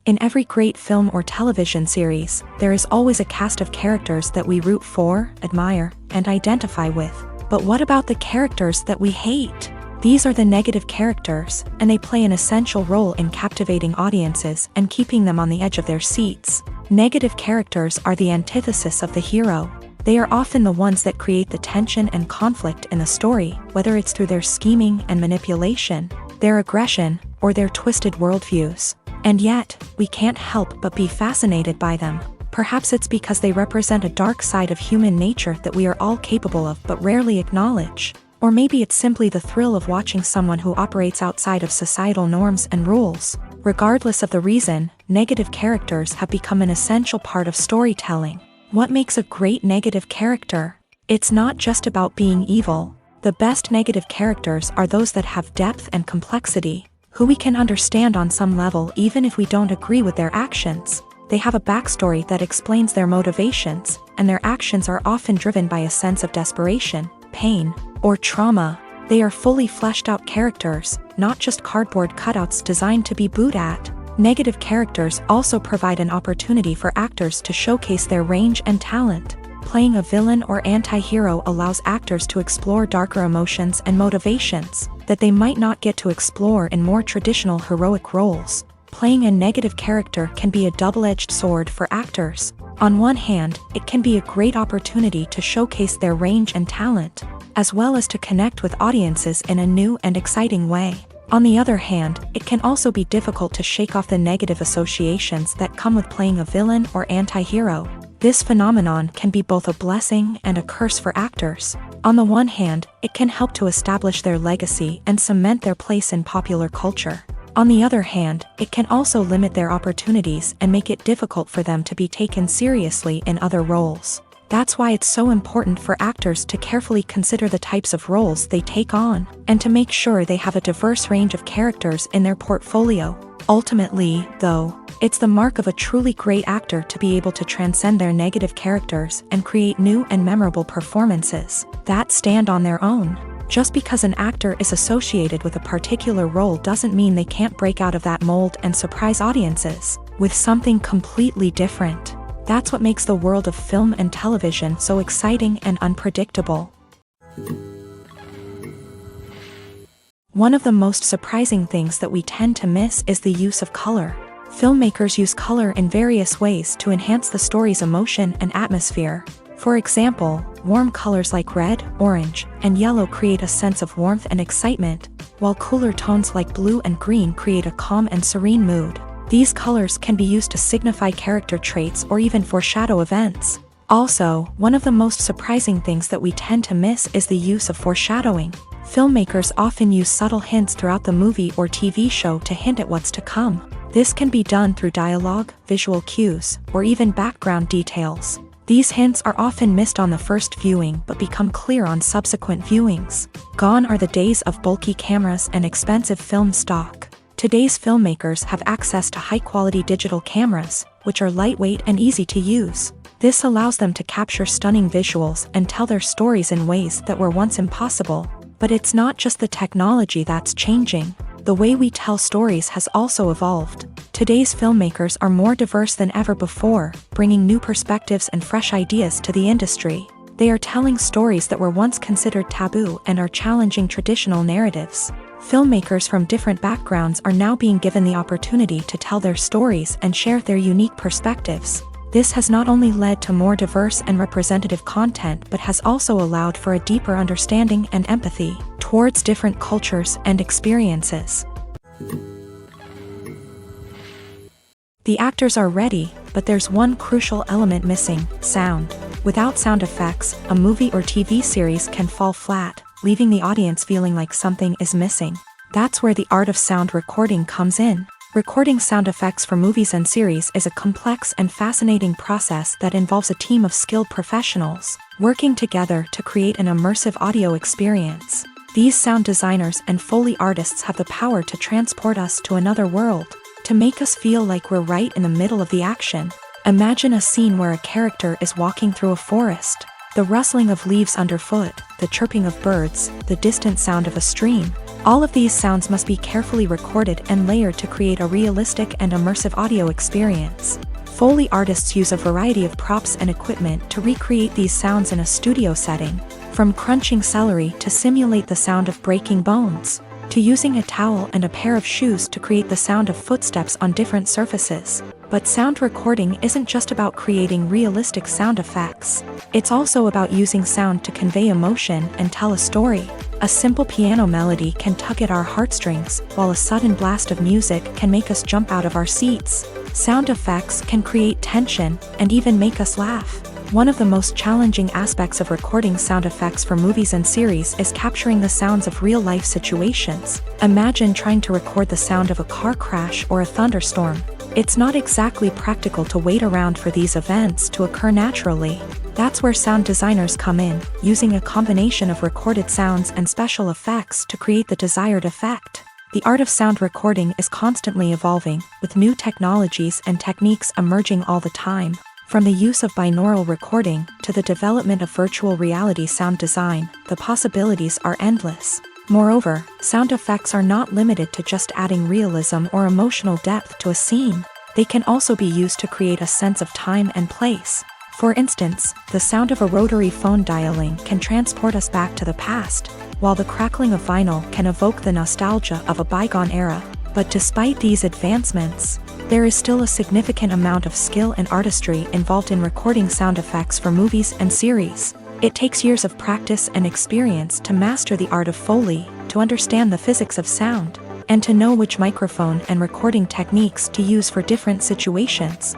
In every great film or television series, there is always a cast of characters that we root for, admire, and identify with. But what about the characters that we hate? These are the negative characters, and they play an essential role in captivating audiences and keeping them on the edge of their seats. Negative characters are the antithesis of the hero. They are often the ones that create the tension and conflict in the story, whether it's through their scheming and manipulation, their aggression, or their twisted worldviews. And yet, we can't help but be fascinated by them. Perhaps it's because they represent a dark side of human nature that we are all capable of but rarely acknowledge. Or maybe it's simply the thrill of watching someone who operates outside of societal norms and rules. Regardless of the reason, negative characters have become an essential part of storytelling. What makes a great negative character? It's not just about being evil. The best negative characters are those that have depth and complexity, who we can understand on some level even if we don't agree with their actions. They have a backstory that explains their motivations, and their actions are often driven by a sense of desperation, pain, or trauma. They are fully fleshed out characters, not just cardboard cutouts designed to be booed at. Negative characters also provide an opportunity for actors to showcase their range and talent. Playing a villain or anti-hero allows actors to explore darker emotions and motivations that they might not get to explore in more traditional heroic roles. Playing a negative character can be a double-edged sword for actors. On one hand, it can be a great opportunity to showcase their range and talent, as well as to connect with audiences in a new and exciting way. On the other hand, it can also be difficult to shake off the negative associations that come with playing a villain or anti-hero. This phenomenon can be both a blessing and a curse for actors. On the one hand, it can help to establish their legacy and cement their place in popular culture. On the other hand, it can also limit their opportunities and make it difficult for them to be taken seriously in other roles. That's why it's so important for actors to carefully consider the types of roles they take on, and to make sure they have a diverse range of characters in their portfolio. Ultimately, though, it's the mark of a truly great actor to be able to transcend their negative characters and create new and memorable performances that stand on their own. Just because an actor is associated with a particular role doesn't mean they can't break out of that mold and surprise audiences with something completely different. That's what makes the world of film and television so exciting and unpredictable. One of the most surprising things that we tend to miss is the use of color. Filmmakers use color in various ways to enhance the story's emotion and atmosphere. For example, warm colors like red, orange, and yellow create a sense of warmth and excitement, while cooler tones like blue and green create a calm and serene mood. These colors can be used to signify character traits or even foreshadow events. Also, one of the most surprising things that we tend to miss is the use of foreshadowing. Filmmakers often use subtle hints throughout the movie or TV show to hint at what's to come. This can be done through dialogue, visual cues, or even background details. These hints are often missed on the first viewing but become clear on subsequent viewings. Gone are the days of bulky cameras and expensive film stock. Today's filmmakers have access to high-quality digital cameras, which are lightweight and easy to use. This allows them to capture stunning visuals and tell their stories in ways that were once impossible. But it's not just the technology that's changing. The way we tell stories has also evolved. Today's filmmakers are more diverse than ever before, bringing new perspectives and fresh ideas to the industry. They are telling stories that were once considered taboo and are challenging traditional narratives. Filmmakers from different backgrounds are now being given the opportunity to tell their stories and share their unique perspectives. This has not only led to more diverse and representative content but has also allowed for a deeper understanding and empathy towards different cultures and experiences. The actors are ready, but there's one crucial element missing: sound. Without sound effects, a movie or TV series can fall flat, leaving the audience feeling like something is missing. That's where the art of sound recording comes in. Recording sound effects for movies and series is a complex and fascinating process that involves a team of skilled professionals working together to create an immersive audio experience. These sound designers and Foley artists have the power to transport us to another world, to make us feel like we're right in the middle of the action. Imagine a scene where a character is walking through a forest. The rustling of leaves underfoot, the chirping of birds, the distant sound of a stream. All of these sounds must be carefully recorded and layered to create a realistic and immersive audio experience. Foley artists use a variety of props and equipment to recreate these sounds in a studio setting, from crunching celery to simulate the sound of breaking bones, to using a towel and a pair of shoes to create the sound of footsteps on different surfaces. But sound recording isn't just about creating realistic sound effects. It's also about using sound to convey emotion and tell a story. A simple piano melody can tug at our heartstrings, while a sudden blast of music can make us jump out of our seats. Sound effects can create tension and even make us laugh. One of the most challenging aspects of recording sound effects for movies and series is capturing the sounds of real-life situations. Imagine trying to record the sound of a car crash or a thunderstorm. It's not exactly practical to wait around for these events to occur naturally. That's where sound designers come in, using a combination of recorded sounds and special effects to create the desired effect. The art of sound recording is constantly evolving, with new technologies and techniques emerging all the time. From the use of binaural recording to the development of virtual reality sound design, the possibilities are endless. Moreover, sound effects are not limited to just adding realism or emotional depth to a scene. They can also be used to create a sense of time and place. For instance, the sound of a rotary phone dialing can transport us back to the past, while the crackling of vinyl can evoke the nostalgia of a bygone era. But despite these advancements, there is still a significant amount of skill and artistry involved in recording sound effects for movies and series. It takes years of practice and experience to master the art of Foley, to understand the physics of sound, and to know which microphone and recording techniques to use for different situations.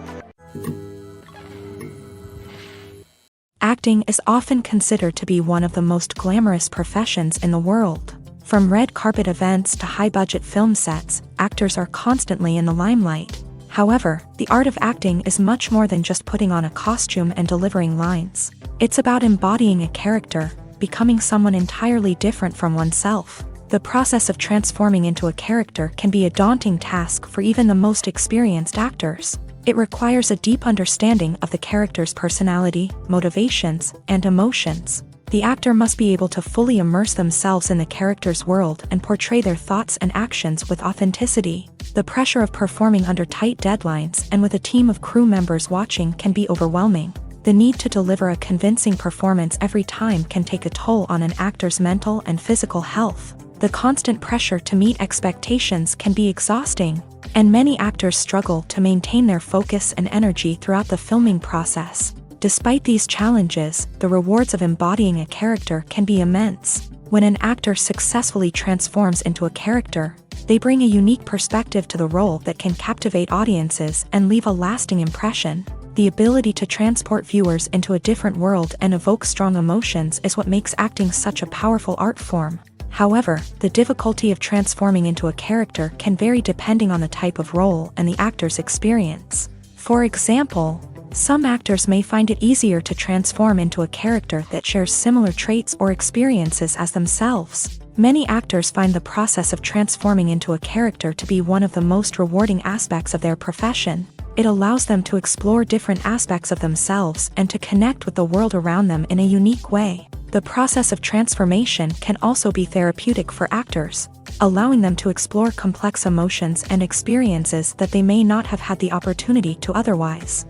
Acting is often considered to be one of the most glamorous professions in the world. From red carpet events to high-budget film sets, actors are constantly in the limelight. However, the art of acting is much more than just putting on a costume and delivering lines. It's about embodying a character, becoming someone entirely different from oneself. The process of transforming into a character can be a daunting task for even the most experienced actors. It requires a deep understanding of the character's personality, motivations, and emotions. The actor must be able to fully immerse themselves in the character's world and portray their thoughts and actions with authenticity. The pressure of performing under tight deadlines and with a team of crew members watching can be overwhelming. The need to deliver a convincing performance every time can take a toll on an actor's mental and physical health. The constant pressure to meet expectations can be exhausting, and many actors struggle to maintain their focus and energy throughout the filming process. Despite these challenges, the rewards of embodying a character can be immense. When an actor successfully transforms into a character, they bring a unique perspective to the role that can captivate audiences and leave a lasting impression. The ability to transport viewers into a different world and evoke strong emotions is what makes acting such a powerful art form. However, the difficulty of transforming into a character can vary depending on the type of role and the actor's experience. For example, some actors may find it easier to transform into a character that shares similar traits or experiences as themselves. Many actors find the process of transforming into a character to be one of the most rewarding aspects of their profession. It allows them to explore different aspects of themselves and to connect with the world around them in a unique way. The process of transformation can also be therapeutic for actors, allowing them to explore complex emotions and experiences that they may not have had the opportunity to otherwise.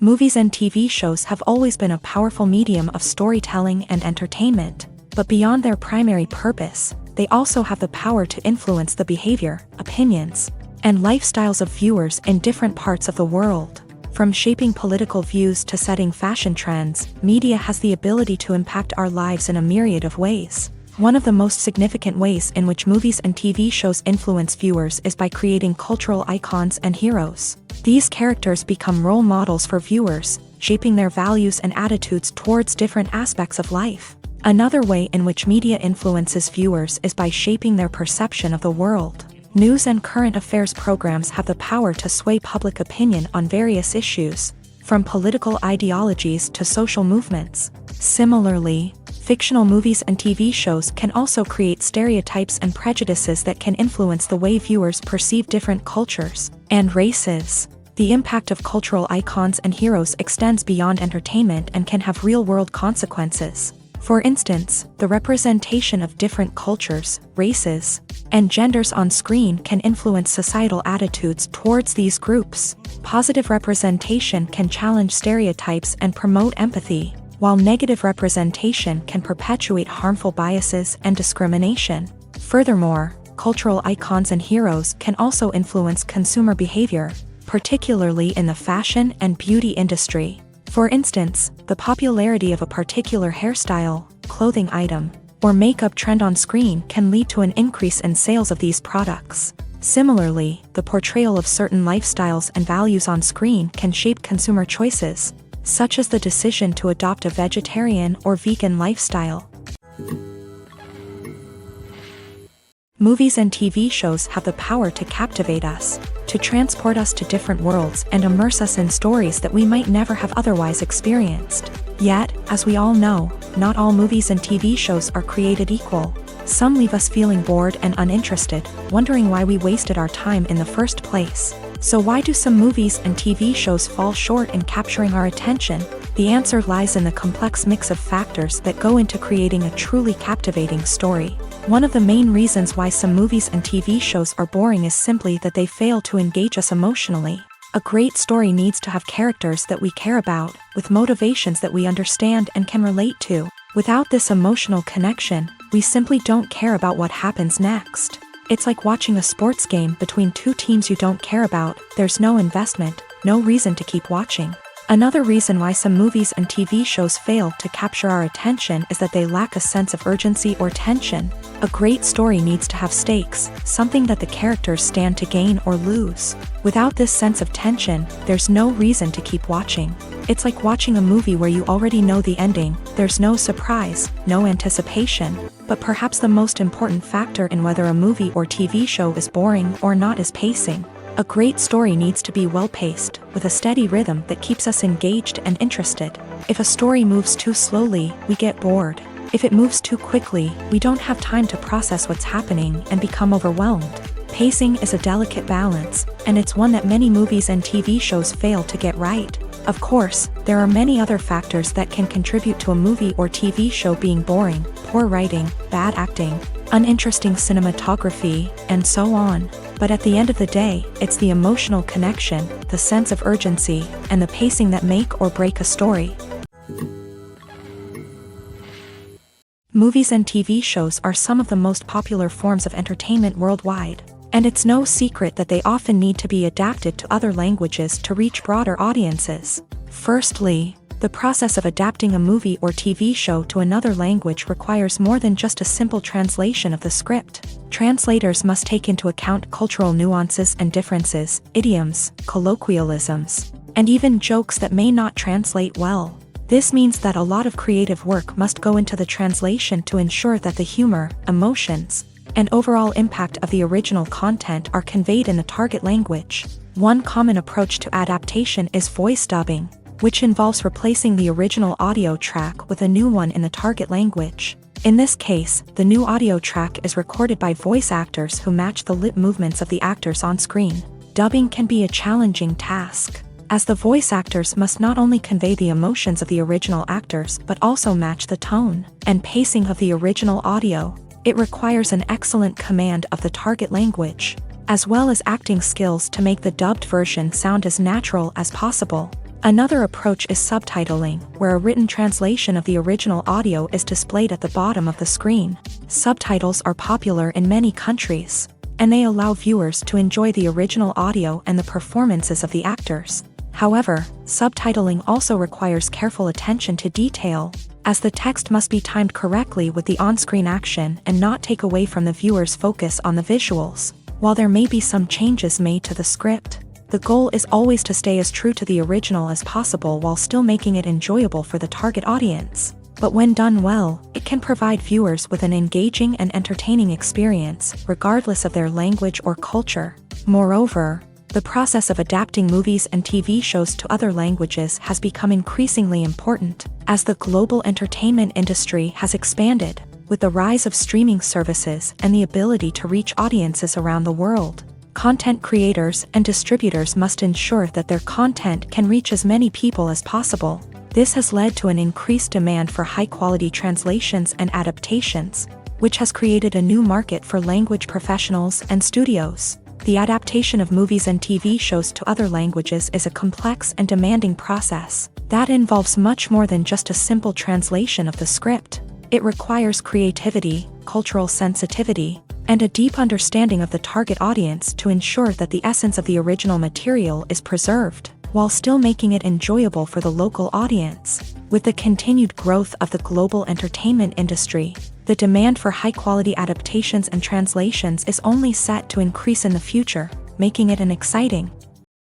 Movies and TV shows have always been a powerful medium of storytelling and entertainment, but beyond their primary purpose, they also have the power to influence the behavior, opinions, and lifestyles of viewers in different parts of the world. From shaping political views to setting fashion trends, media has the ability to impact our lives in a myriad of ways. One of the most significant ways in which movies and TV shows influence viewers is by creating cultural icons and heroes. These characters become role models for viewers, shaping their values and attitudes towards different aspects of life. Another way in which media influences viewers is by shaping their perception of the world. News and current affairs programs have the power to sway public opinion on various issues, from political ideologies to social movements. Similarly, fictional movies and TV shows can also create stereotypes and prejudices that can influence the way viewers perceive different cultures and races. The impact of cultural icons and heroes extends beyond entertainment and can have real-world consequences. For instance, the representation of different cultures, races, and genders on screen can influence societal attitudes towards these groups. Positive representation can challenge stereotypes and promote empathy, while negative representation can perpetuate harmful biases and discrimination. Furthermore, cultural icons and heroes can also influence consumer behavior, particularly in the fashion and beauty industry. For instance, the popularity of a particular hairstyle, clothing item, or makeup trend on screen can lead to an increase in sales of these products. Similarly, the portrayal of certain lifestyles and values on screen can shape consumer choices, such as the decision to adopt a vegetarian or vegan lifestyle. Movies and TV shows have the power to captivate us, to transport us to different worlds and immerse us in stories that we might never have otherwise experienced. Yet, as we all know, not all movies and TV shows are created equal. Some leave us feeling bored and uninterested, wondering why we wasted our time in the first place. So why do some movies and TV shows fall short in capturing our attention? The answer lies in the complex mix of factors that go into creating a truly captivating story. One of the main reasons why some movies and TV shows are boring is simply that they fail to engage us emotionally. A great story needs to have characters that we care about, with motivations that we understand and can relate to. Without this emotional connection, we simply don't care about what happens next. It's like watching a sports game between two teams you don't care about. There's no investment, no reason to keep watching. Another reason why some movies and TV shows fail to capture our attention is that they lack a sense of urgency or tension. A great story needs to have stakes, something that the characters stand to gain or lose. Without this sense of tension, there's no reason to keep watching. It's like watching a movie where you already know the ending. There's no surprise, no anticipation. But perhaps the most important factor in whether a movie or TV show is boring or not is pacing. A great story needs to be well-paced, with a steady rhythm that keeps us engaged and interested. If a story moves too slowly, we get bored. If it moves too quickly, we don't have time to process what's happening and become overwhelmed. Pacing is a delicate balance, and it's one that many movies and TV shows fail to get right. Of course, there are many other factors that can contribute to a movie or TV show being boring: poor writing, bad acting, uninteresting cinematography, and so on. But at the end of the day, it's the emotional connection, the sense of urgency, and the pacing that make or break a story. Movies and TV shows are some of the most popular forms of entertainment worldwide, and it's no secret that they often need to be adapted to other languages to reach broader audiences. Firstly, the process of adapting a movie or TV show to another language requires more than just a simple translation of the script. Translators must take into account cultural nuances and differences, idioms, colloquialisms, and even jokes that may not translate well. This means that a lot of creative work must go into the translation to ensure that the humor, emotions, and overall impact of the original content are conveyed in the target language. One common approach to adaptation is voice dubbing, which involves replacing the original audio track with a new one in the target language. In this case, the new audio track is recorded by voice actors who match the lip movements of the actors on screen. Dubbing can be a challenging task, as the voice actors must not only convey the emotions of the original actors but also match the tone and pacing of the original audio. It requires an excellent command of the target language, as well as acting skills to make the dubbed version sound as natural as possible. Another approach is subtitling, where a written translation of the original audio is displayed at the bottom of the screen. Subtitles are popular in many countries, and they allow viewers to enjoy the original audio and the performances of the actors. However, subtitling also requires careful attention to detail, as the text must be timed correctly with the on-screen action and not take away from the viewer's focus on the visuals. While there may be some changes made to the script, the goal is always to stay as true to the original as possible while still making it enjoyable for the target audience. But when done well, it can provide viewers with an engaging and entertaining experience, regardless of their language or culture. Moreover, the process of adapting movies and TV shows to other languages has become increasingly important, as the global entertainment industry has expanded, with the rise of streaming services and the ability to reach audiences around the world. Content creators and distributors must ensure that their content can reach as many people as possible. This has led to an increased demand for high-quality translations and adaptations, which has created a new market for language professionals and studios. The adaptation of movies and TV shows to other languages is a complex and demanding process that involves much more than just a simple translation of the script. It requires creativity, cultural sensitivity, and a deep understanding of the target audience to ensure that the essence of the original material is preserved, while still making it enjoyable for the local audience. With the continued growth of the global entertainment industry, the demand for high-quality adaptations and translations is only set to increase in the future, making it an exciting